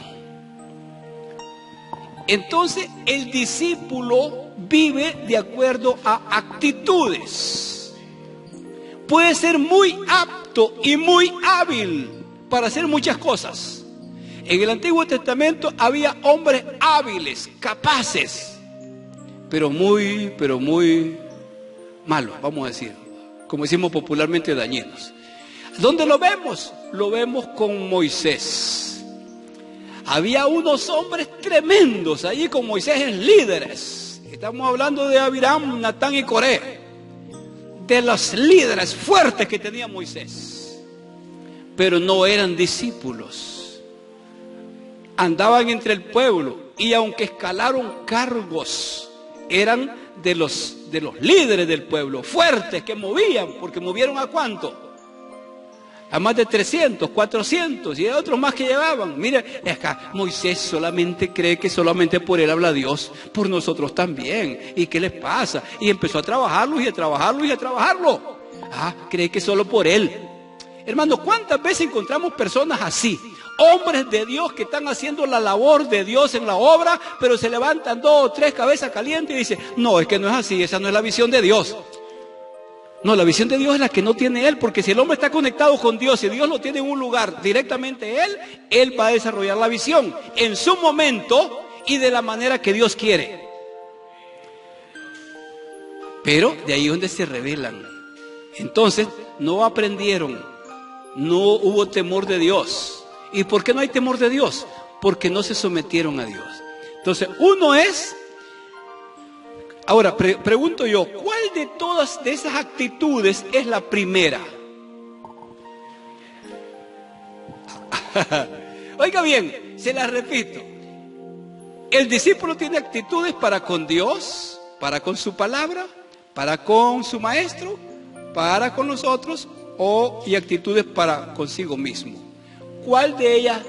Entonces el discípulo vive de acuerdo a actitudes. Puede ser muy apto y muy hábil para hacer muchas cosas. En el Antiguo Testamento había hombres hábiles, capaces, pero muy malos, vamos a decir, como decimos popularmente, dañinos. ¿Dónde lo vemos? Lo vemos con Moisés. Había unos hombres tremendos allí con Moisés, líderes. Estamos hablando de Abiram, Natán y Coré, de los líderes fuertes que tenía Moisés, pero no eran discípulos. Andaban entre el pueblo y aunque escalaron cargos, eran de los líderes del pueblo, fuertes, que movían, porque movieron ¿a cuánto? A más de 300, 400 y otros más que llevaban. Mire, acá Moisés solamente cree que solamente por él habla Dios, por nosotros también. ¿Y qué les pasa? Y empezó a trabajarlos y a trabajarlos y a trabajarlo. Cree que solo por él. Hermano, ¿cuántas veces encontramos personas así? Hombres de Dios que están haciendo la labor de Dios en la obra, pero se levantan 2 o 3 cabezas calientes y dicen, no, es que no es así, esa no es la visión de Dios. No, la visión de Dios es la que no tiene él, porque si el hombre está conectado con Dios y Dios lo tiene en un lugar directamente él va a desarrollar la visión en su momento y de la manera que Dios quiere. Pero de ahí es donde se rebelan. Entonces, no aprendieron, no hubo temor de Dios. ¿Y por qué no hay temor de Dios? Porque no se sometieron a Dios. Entonces, uno es... Ahora, pregunto yo, ¿cuál de todas esas actitudes es la primera? Oiga bien, se las repito. El discípulo tiene actitudes para con Dios, para con su palabra, para con su maestro, para con los otros, y actitudes para consigo mismo. ¿Cuál de ellas,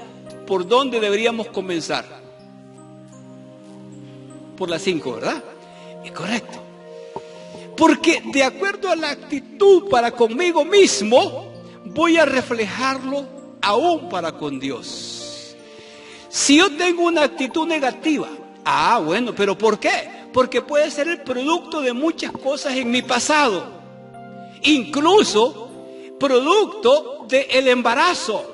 por dónde deberíamos comenzar? Por las 5, ¿verdad? Es correcto. Porque de acuerdo a la actitud para conmigo mismo, voy a reflejarlo aún para con Dios. Si yo tengo una actitud negativa, bueno, ¿pero por qué? Porque puede ser el producto de muchas cosas en mi pasado. Incluso producto del embarazo.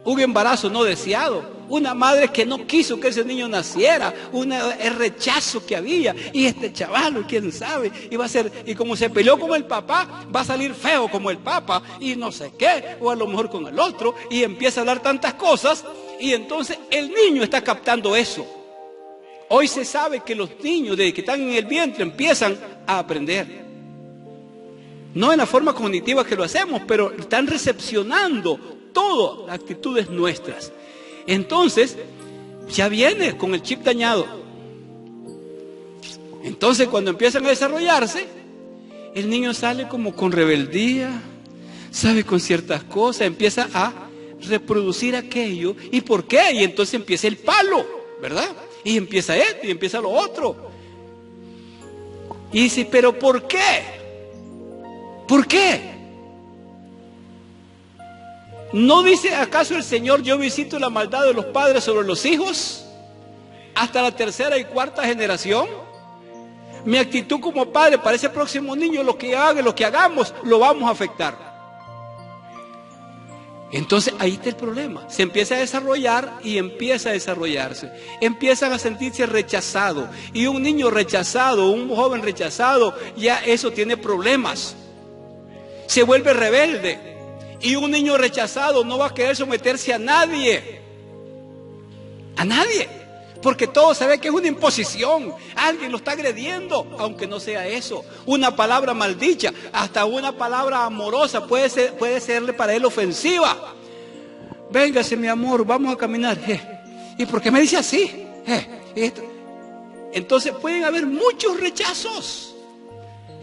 un embarazo no deseado, una madre que no quiso que ese niño naciera, el rechazo que había, y este chaval, quién sabe, iba a ser, y como se peleó con el papá, va a salir feo como el papá, y no sé qué, o a lo mejor con el otro, y empieza a hablar tantas cosas, y entonces el niño está captando eso. Hoy se sabe que los niños, desde que están en el vientre, empiezan a aprender. No en la forma cognitiva que lo hacemos, pero están recepcionando todas las actitudes nuestras. Entonces, ya viene con el chip dañado. Entonces, cuando empiezan a desarrollarse, el niño sale como con rebeldía, sabe con ciertas cosas, empieza a reproducir aquello. ¿Y por qué? Y entonces empieza el palo, ¿verdad? Y empieza esto y empieza lo otro. Y dice, ¿pero por qué? ¿Por qué? ¿No dice acaso el Señor, yo visito la maldad de los padres sobre los hijos hasta la tercera y cuarta generación? Mi actitud como padre para ese próximo niño, lo que haga, lo que hagamos, lo vamos a afectar. Entonces ahí está el problema. Se empieza a desarrollar y empieza a desarrollarse. Empiezan a sentirse rechazados. Y un niño rechazado, un joven rechazado, ya eso tiene problemas. Se vuelve rebelde. Y un niño rechazado no va a querer someterse a nadie. A nadie. Porque todo se ve que es una imposición. Alguien lo está agrediendo, aunque no sea eso. Una palabra maldicha, hasta una palabra amorosa puede serle para él ofensiva. Véngase, mi amor, vamos a caminar. ¿Y por qué me dice así? Entonces pueden haber muchos rechazos.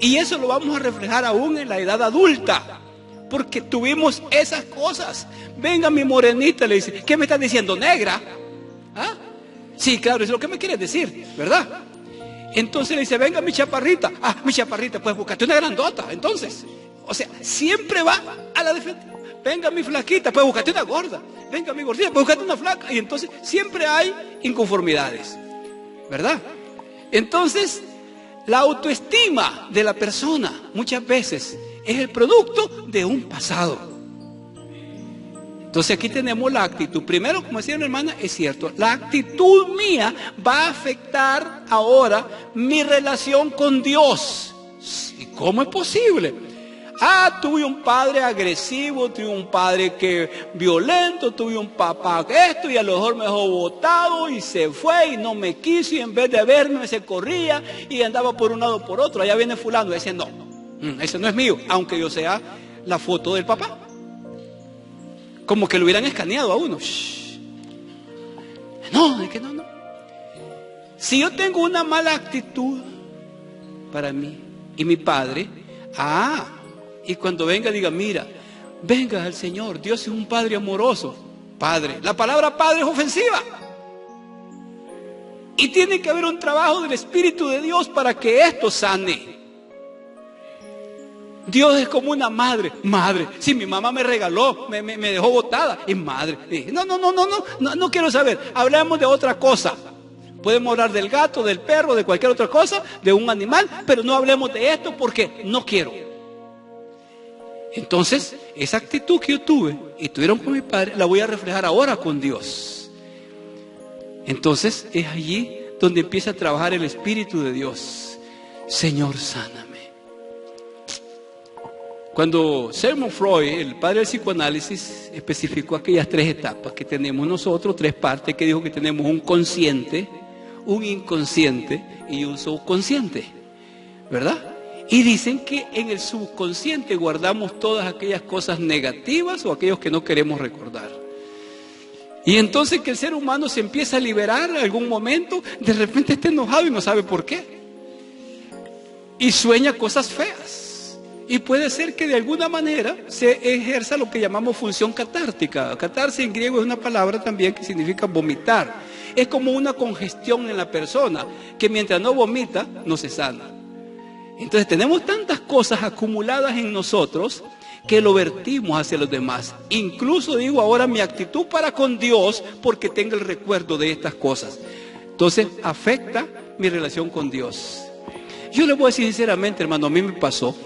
Y eso lo vamos a reflejar aún en la edad adulta. Porque tuvimos esas cosas. Venga, mi morenita, le dice, ¿qué me estás diciendo? ¿Negra? ¿Ah? Sí, claro, es lo que me quieres decir, ¿verdad? Entonces le dice, venga mi chaparrita. Ah, mi chaparrita, pues buscate una grandota. Entonces, o sea, siempre va a la defensiva. Venga mi flaquita, pues buscate una gorda. Venga mi gordita, pues buscate una flaca. Y entonces siempre hay inconformidades, ¿verdad? Entonces, la autoestima de la persona muchas veces es el producto de un pasado. Entonces aquí tenemos la actitud. Primero, como decía mi hermana, es cierto, la actitud mía va a afectar ahora mi relación con Dios. ¿Y cómo es posible? Ah, tuve un padre agresivo, tuve un padre violento, tuve un papá esto y a lo mejor me dejó botado y se fue y no me quiso y en vez de verme se corría y andaba por un lado por otro. Allá viene fulano, ese no, ese no es mío, aunque yo sea la foto del papá. Como que lo hubieran escaneado a uno. No, es que no. Si yo tengo una mala actitud para mí y mi padre, y cuando venga diga, mira, venga al Señor, Dios es un Padre amoroso. Padre, la palabra Padre es ofensiva. Y tiene que haber un trabajo del Espíritu de Dios para que esto sane. Dios es como una madre. Madre, si mi mamá me regaló, me dejó botada, es madre. No quiero saber. Hablemos de otra cosa. Podemos hablar del gato, del perro, de cualquier otra cosa, de un animal, pero no hablemos de esto porque no quiero. Entonces, esa actitud que yo tuve y tuvieron con mi padre, la voy a reflejar ahora con Dios. Entonces, es allí donde empieza a trabajar el Espíritu de Dios. Señor, sáname. Cuando Sigmund Freud, el padre del psicoanálisis, especificó aquellas 3 etapas que tenemos nosotros, 3 partes, que dijo que tenemos un consciente, un inconsciente y un subconsciente, ¿verdad? Y dicen que en el subconsciente guardamos todas aquellas cosas negativas o aquellos que no queremos recordar. Y entonces que el ser humano se empieza a liberar en algún momento, de repente está enojado y no sabe por qué. Y sueña cosas feas. Y puede ser que de alguna manera se ejerza lo que llamamos función catártica. Catarsis en griego es una palabra también que significa vomitar. Es como una congestión en la persona, que mientras no vomita, no se sana. Entonces tenemos tantas cosas acumuladas en nosotros que lo vertimos hacia los demás. Incluso digo ahora mi actitud para con Dios porque tengo el recuerdo de estas cosas. Entonces afecta mi relación con Dios. Yo le voy a decir sinceramente, hermano, a mí me pasó.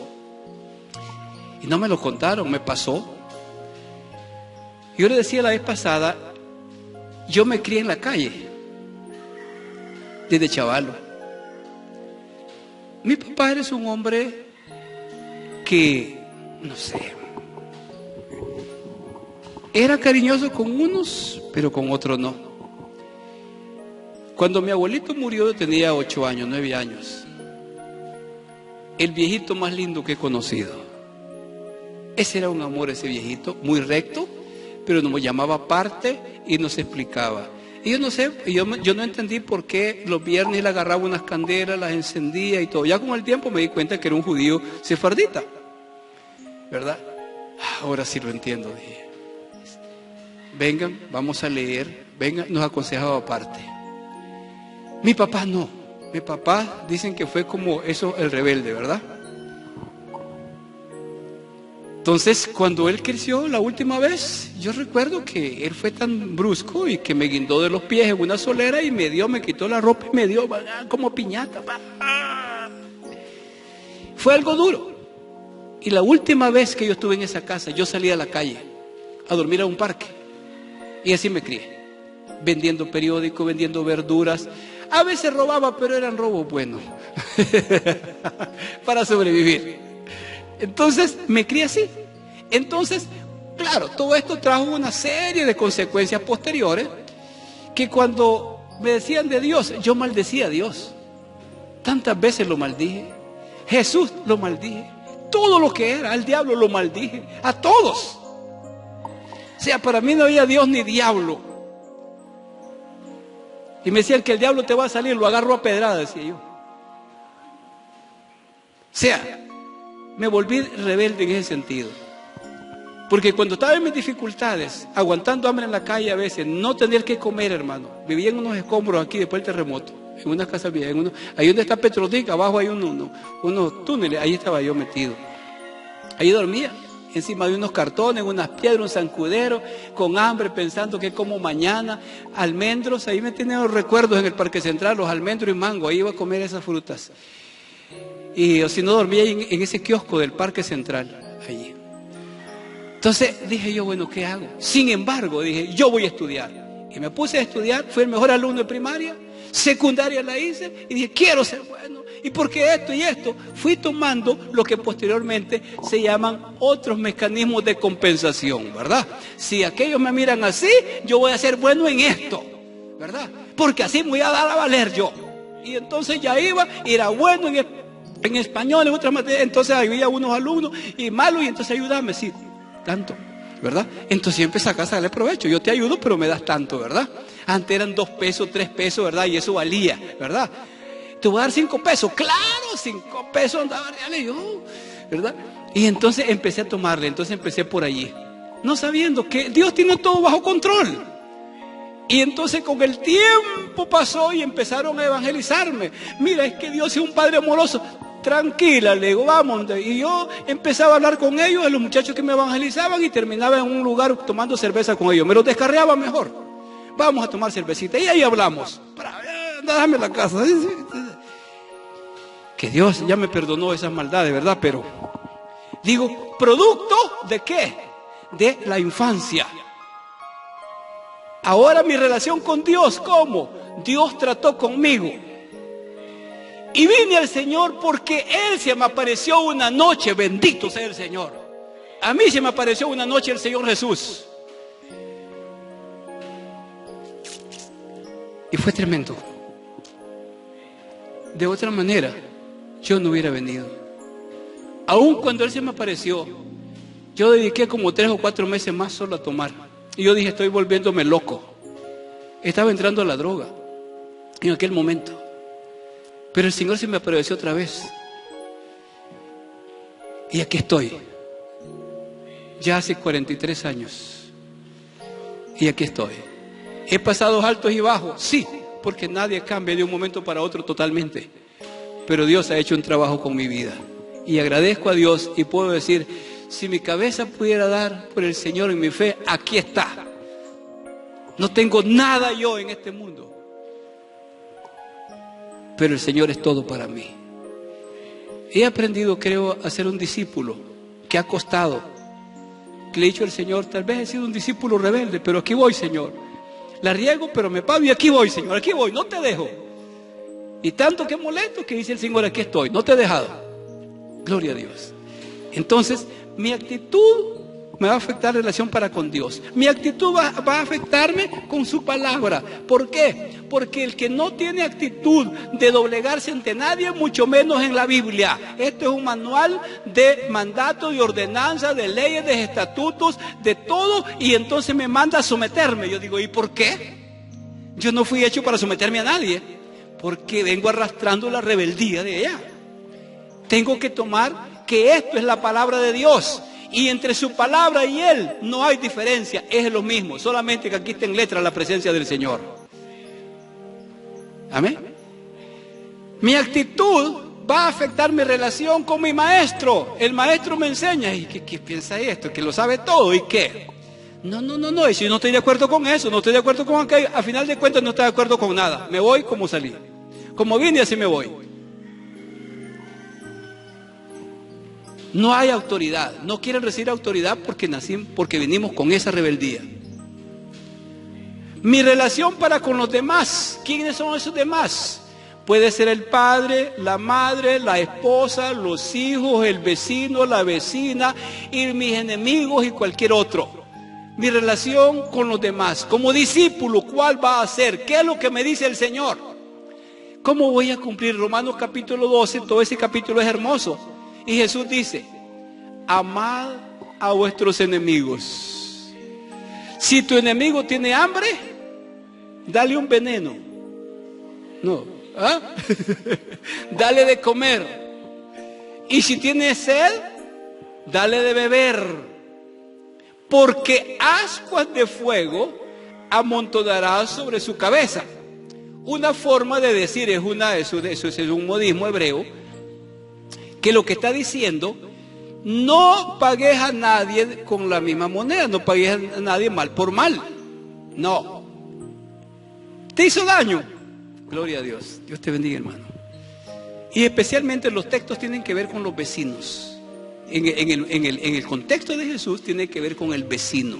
Y no me lo contaron, me pasó. Yo le decía la vez pasada, yo me crié en la calle, desde chavalo. Mi papá es un hombre que, no sé, era cariñoso con unos, pero con otros no. Cuando mi abuelito murió yo tenía 8 años, 9 años. El viejito más lindo que he conocido. Ese era un amor, ese viejito, muy recto, pero nos llamaba aparte y nos explicaba. Y yo no sé, yo no entendí por qué los viernes él agarraba unas candelas, las encendía y todo. Ya con el tiempo me di cuenta que era un judío sefardita, ¿verdad? Ahora sí lo entiendo, dije. Vengan, vamos a leer, vengan, nos aconsejaba aparte. Mi papá no, mi papá dicen que fue como eso, el rebelde, ¿verdad? Entonces, cuando él creció la última vez, yo recuerdo que él fue tan brusco y que me guindó de los pies en una solera y me quitó la ropa y me dio como piñata. Fue algo duro. Y la última vez que yo estuve en esa casa, yo salí a la calle a dormir a un parque. Y así me crié, vendiendo periódicos, vendiendo verduras. A veces robaba, pero eran robos buenos, para sobrevivir. Entonces me crié así. Entonces, claro, todo esto trajo una serie de consecuencias posteriores, que cuando me decían de Dios, yo maldecía a Dios. Tantas veces lo maldije. Jesús lo maldije. Todo lo que era, al diablo lo maldije. A todos. O sea, para mí no había Dios ni diablo. Y me decían que el diablo te va a salir, lo agarro a pedrada, decía yo. O sea, me volví rebelde en ese sentido. Porque cuando estaba en mis dificultades, aguantando hambre en la calle a veces, no tener que comer, hermano. Vivía en unos escombros aquí después del terremoto, en una casa vieja, ahí donde está Petrotic, abajo hay unos túneles, ahí estaba yo metido. Ahí dormía, encima de unos cartones, unas piedras, un zancudero, con hambre, pensando que como mañana, almendros, ahí me tienen los recuerdos en el Parque Central, los almendros y mango, ahí iba a comer esas frutas. Y o si no, dormía en ese kiosco del Parque Central, allí. Entonces dije yo, bueno, ¿qué hago? Sin embargo, dije, yo voy a estudiar. Y me puse a estudiar, fui el mejor alumno de primaria, secundaria la hice, y dije, quiero ser bueno. ¿Y por qué esto y esto? Fui tomando lo que posteriormente se llaman otros mecanismos de compensación, ¿verdad? Si aquellos me miran así, yo voy a ser bueno en esto, ¿verdad? Porque así me voy a dar a valer yo. Y entonces ya era bueno en español, en otras materias, entonces había unos alumnos y malos, y entonces ayúdame, sí, tanto, ¿verdad? Entonces yo empecé a sacarle provecho, yo te ayudo, pero me das tanto, ¿verdad? Antes eran 2 pesos, 3 pesos, ¿verdad? Y eso valía, ¿verdad? Te voy a dar 5 pesos, claro, 5 pesos andaba reales yo, ¿verdad? Y entonces empecé a tomarle, entonces empecé por allí, no sabiendo que Dios tiene todo bajo control. Y entonces con el tiempo pasó y empezaron a evangelizarme. Mira, es que Dios es un Padre amoroso. Tranquila, le digo, vamos. Y yo empezaba a hablar con ellos, a los muchachos que me evangelizaban, y terminaba en un lugar tomando cerveza con ellos. Me los descarriaba mejor. Vamos a tomar cervecita. Y ahí hablamos. Dame la casa. Que Dios ya me perdonó esas maldades, ¿verdad? Pero digo, ¿producto de qué? De la infancia. Ahora mi relación con Dios, ¿cómo? Dios trató conmigo. Y vine al Señor porque Él se me apareció una noche, bendito sea el Señor. A mí se me apareció una noche el Señor Jesús. Y fue tremendo. De otra manera, yo no hubiera venido. Aún cuando Él se me apareció, yo dediqué como 3 o 4 meses más solo a tomar. Y yo dije, estoy volviéndome loco. Estaba entrando a la droga en aquel momento. Pero el Señor se me apareció otra vez. Y aquí estoy. Ya hace 43 años. Y aquí estoy. ¿He pasado altos y bajos? Sí, porque nadie cambia de un momento para otro totalmente. Pero Dios ha hecho un trabajo con mi vida. Y agradezco a Dios y puedo decir, si mi cabeza pudiera dar por el Señor en mi fe, aquí está. No tengo nada yo en este mundo. Pero el Señor es todo para mí. He aprendido, creo, a ser un discípulo que ha costado. que le he dicho al Señor, tal vez he sido un discípulo rebelde, pero aquí voy, Señor. La riego, pero me pago y aquí voy, Señor, aquí voy, no te dejo. Y tanto que molesto que dice el Señor, aquí estoy, no te he dejado. Gloria a Dios. Entonces, mi actitud me va a afectar la relación para con Dios. Mi actitud va a afectarme con su palabra. ¿Por qué? Porque el que no tiene actitud de doblegarse ante nadie, mucho menos en la Biblia. Esto es un manual de mandatos, de ordenanzas, de leyes, de estatutos, de todo, y entonces me manda a someterme. Yo digo, ¿y por qué? Yo no fui hecho para someterme a nadie, porque vengo arrastrando la rebeldía de ella. Tengo que tomar que esto es la palabra de Dios. Y entre su palabra y Él no hay diferencia, es lo mismo, solamente que aquí está en letra la presencia del Señor. Amén. Mi actitud va a afectar mi relación con mi maestro. El maestro me enseña, ¿y qué piensa esto? Que lo sabe todo, ¿y qué? No, y si no estoy de acuerdo con eso, no estoy de acuerdo con aquello, a final de cuentas no estoy de acuerdo con nada. Me voy como salí, como vine así me voy. No hay autoridad, no quieren recibir autoridad porque venimos con esa rebeldía. Mi relación para con los demás, ¿quiénes son esos demás? Puede ser el padre, la madre, la esposa, los hijos, el vecino, la vecina, y mis enemigos y cualquier otro. Mi relación con los demás, como discípulo, ¿cuál va a ser? ¿Qué es lo que me dice el Señor? ¿Cómo voy a cumplir? Romanos capítulo 12, todo ese capítulo es hermoso. Y Jesús dice, amad a vuestros enemigos. Si tu enemigo tiene hambre, dale un veneno. No, ¿ah? Dale de comer. Y si tiene sed, dale de beber. Porque ascuas de fuego amontonarás sobre su cabeza. Una forma de decir, eso es un modismo hebreo, que lo que está diciendo, no pagues a nadie con la misma moneda, no pagues a nadie mal por mal. No. ¿Te hizo daño? Gloria a Dios. Dios te bendiga, hermano. Y especialmente los textos tienen que ver con los vecinos. En el contexto de Jesús tiene que ver con el vecino.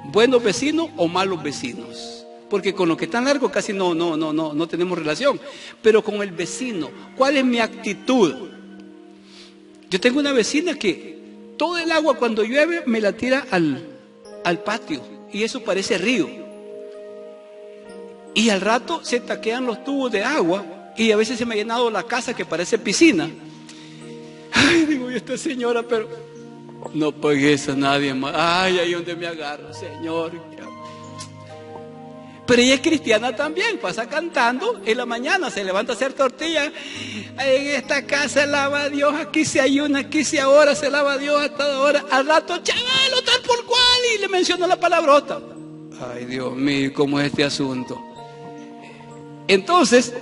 Buenos vecinos o malos vecinos. Porque con los que están largos casi no tenemos relación. Pero con el vecino, ¿cuál es mi actitud? Yo tengo una vecina que todo el agua cuando llueve me la tira al patio. Y eso parece río. Y al rato se taquean los tubos de agua. Y a veces se me ha llenado la casa que parece piscina. Ay, digo, y esta señora, pero no pagues a nadie más. Ay, ahí donde me agarro, Señor. Pero ella es cristiana también, pasa cantando en la mañana, se levanta a hacer tortillas. En esta casa lava a Dios, aquí se ayuna, aquí se ahora, se lava a Dios hasta ahora. Al rato, chavalo, tal por cual, y le menciona la palabrota. Ay, Dios mío, ¿cómo es este asunto? Entonces,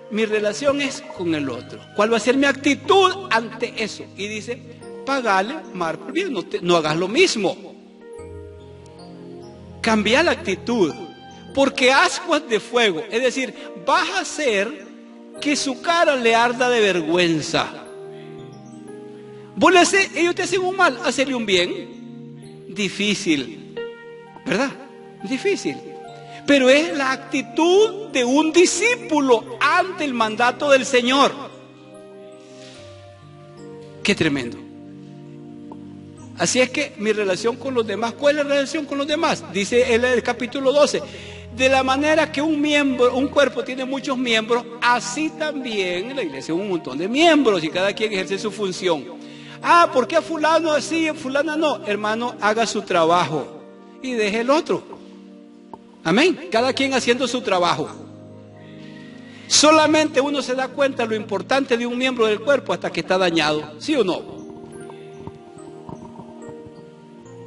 mi relación es con el otro. ¿Cuál va a ser mi actitud ante eso? Y dice, pagale mal por bien, no hagas lo mismo. Cambia la actitud. Porque ascuas de fuego, es decir, vas a hacer que su cara le arda de vergüenza. Ellos te hacen un mal, hacerle un bien, difícil, ¿verdad? Difícil. Pero es la actitud de un discípulo ante el mandato del Señor. Qué tremendo. Así es que mi relación con los demás, ¿cuál es la relación con los demás? Dice el capítulo 12. De la manera que un cuerpo tiene muchos miembros, así también la iglesia es un montón de miembros y cada quien ejerce su función. Ah, ¿por qué a fulano así, a fulana no? Hermano, haga su trabajo y deje el otro. Amén. Cada quien haciendo su trabajo. Solamente uno se da cuenta de lo importante de un miembro del cuerpo hasta que está dañado. ¿Sí o no?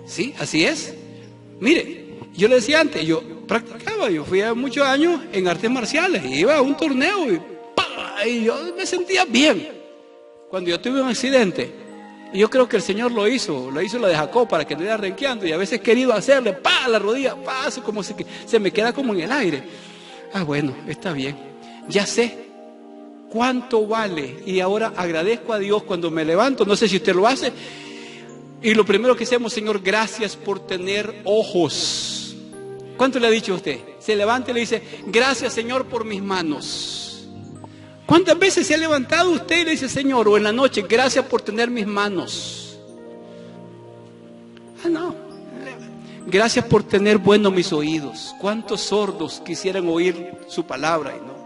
Sí, así es. Mire, yo le decía antes, yo practicaba, yo fui a muchos años en artes marciales, iba a un torneo y yo me sentía bien. Cuando yo tuve un accidente, y yo creo que el Señor lo hizo la de Jacob para que no iba renqueando, y a veces he querido hacerle, la rodilla, eso como se me queda como en el aire. Ah, bueno, está bien, ya sé cuánto vale, y ahora agradezco a Dios cuando me levanto, no sé si usted lo hace, Y lo primero que hacemos, Señor, gracias por tener ojos. ¿Cuánto le ha dicho a usted? Se levanta y le dice, gracias, Señor, por mis manos. ¿Cuántas veces se ha levantado usted y le dice, Señor, o en la noche, gracias por tener mis manos? Ah, no. Gracias por tener buenos mis oídos. ¿Cuántos sordos quisieran oír su palabra y no?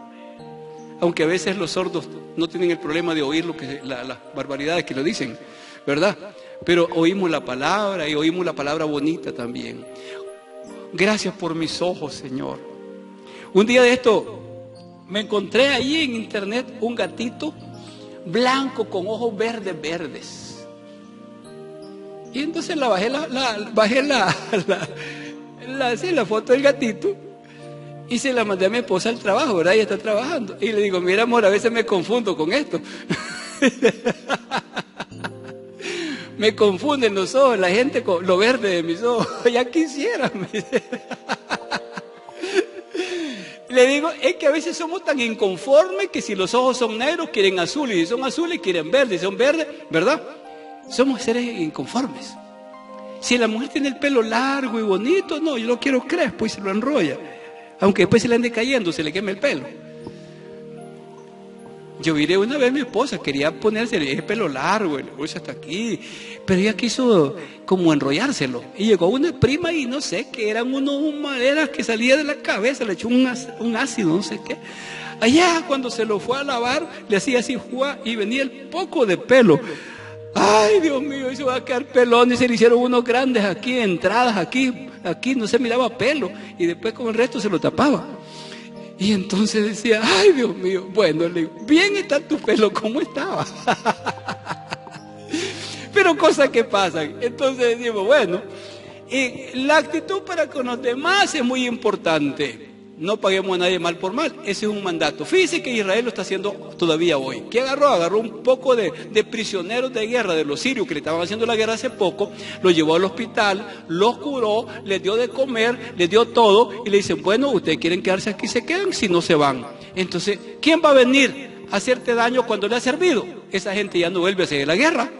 Aunque a veces los sordos no tienen el problema de oír las barbaridades que lo dicen, ¿verdad? Pero oímos la palabra y oímos la palabra bonita también. Gracias por mis ojos, Señor. Un día de esto me encontré ahí en internet un gatito blanco con ojos verdes. Y entonces bajé la foto del gatito y se la mandé a mi esposa al trabajo, ¿verdad? Ella está trabajando. Y le digo, mira, amor, a veces me confundo con esto. Me confunden los ojos, la gente con lo verde de mis ojos. Ya quisiera. Le digo, es que a veces somos tan inconformes que si los ojos son negros quieren azul, y si son azules quieren verde, si son verdes, ¿verdad? Somos seres inconformes. Si la mujer tiene el pelo largo y bonito, no, yo lo quiero crespo y se lo enrolla. Aunque después se le ande cayendo, se le queme el pelo. Yo miré una vez a mi esposa, quería ponerse el pelo largo, el bolso hasta aquí, pero ella quiso como enrollárselo. Y llegó una prima y no sé, que eran unas maderas que salía de la cabeza, le echó un ácido, no sé qué. Allá cuando se lo fue a lavar, le hacía así, y venía el poco de pelo. Ay, Dios mío, eso va a quedar pelón, y se le hicieron unos grandes aquí, entradas aquí no se miraba pelo, y después con el resto se lo tapaba. Y entonces decía, ay, Dios mío, bueno, le digo, bien está tu pelo, ¿cómo estaba? Pero cosas que pasan. Entonces decimos, bueno, la actitud para con los demás es muy importante. No paguemos a nadie mal por mal, ese es un mandato. Fíjese que Israel lo está haciendo todavía hoy. ¿Qué agarró? Agarró un poco de prisioneros de guerra de los sirios que le estaban haciendo la guerra hace poco, los llevó al hospital, los curó, les dio de comer, les dio todo y le dicen, bueno, ustedes quieren quedarse aquí, se quedan, si no se van. Entonces, ¿quién va a venir a hacerte daño cuando le ha servido? Esa gente ya no vuelve a hacer la guerra.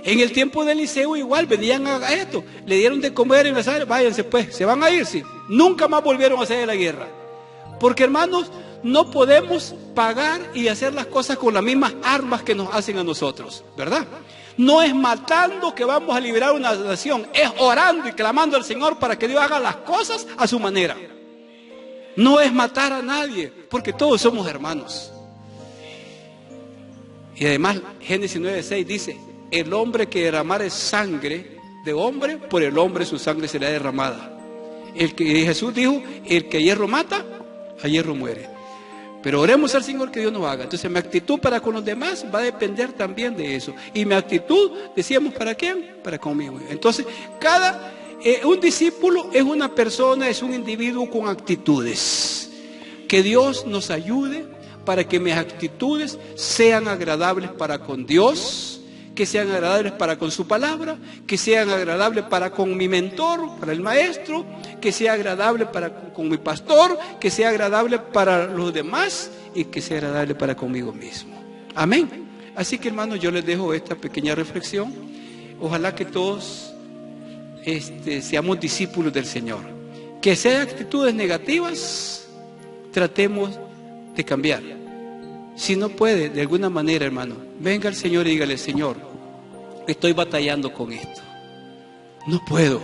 En el tiempo de Eliseo igual, venían a esto, le dieron de comer en las áreas, váyanse pues, se van a ir, sí. Nunca más volvieron a hacer la guerra. Porque hermanos, no podemos pagar y hacer las cosas con las mismas armas que nos hacen a nosotros, ¿verdad? No es matando que vamos a liberar una nación, es orando y clamando al Señor para que Dios haga las cosas a su manera. No es matar a nadie, porque todos somos hermanos. Y además, Génesis 9:6 dice, el hombre que derramare sangre de hombre, por el hombre su sangre será derramada. Jesús dijo, el que a hierro mata, a hierro muere. Pero oremos al Señor que Dios nos haga. Entonces mi actitud para con los demás va a depender también de eso. Y mi actitud, decíamos, ¿para quién? Para conmigo. Entonces, un discípulo es una persona, es un individuo con actitudes. Que Dios nos ayude para que mis actitudes sean agradables para con Dios, que sean agradables para con su palabra, que sean agradables para con mi mentor, para el maestro, que sea agradable con mi pastor, que sea agradable para los demás y que sea agradable para conmigo mismo. Amén. Así que hermanos, yo les dejo esta pequeña reflexión. Ojalá que todos seamos discípulos del Señor. Que sean actitudes negativas, tratemos de cambiar. Si no puede, de alguna manera, hermano, venga al Señor y dígale, Señor, estoy batallando con esto. No puedo.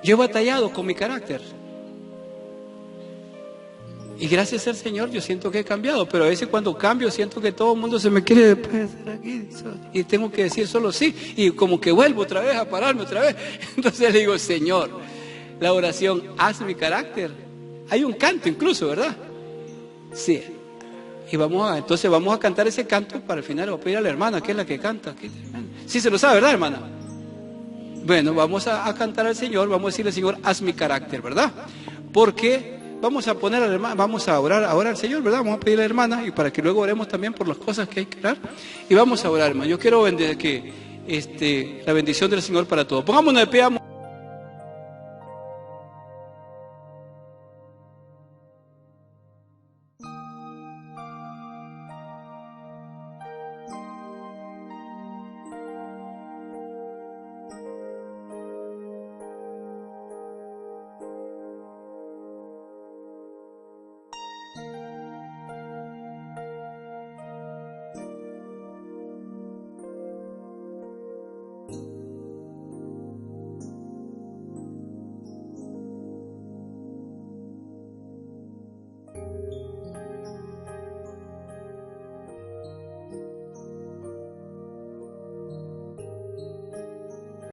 Yo he batallado con mi carácter. Y gracias al Señor yo siento que he cambiado, pero a veces cuando cambio siento que todo el mundo se me quiere hacer aquí y tengo que decir solo sí, y como que vuelvo otra vez a pararme otra vez. Entonces le digo, Señor, la oración, haz mi carácter. Hay un canto incluso, ¿verdad? Sí. Y entonces vamos a cantar ese canto para el final. Voy a pedir a la hermana, que es la que canta. Sí se lo sabe, ¿verdad, hermana? Bueno, vamos a cantar al Señor, vamos a decirle al Señor, haz mi carácter, ¿verdad? Porque vamos a poner a la hermana, vamos a orar ahora al Señor, ¿verdad? Vamos a pedirle a la hermana y para que luego oremos también por las cosas que hay que orar. Y vamos a orar, hermano. Yo quiero la bendición del Señor para todos. Pongámonos de pie.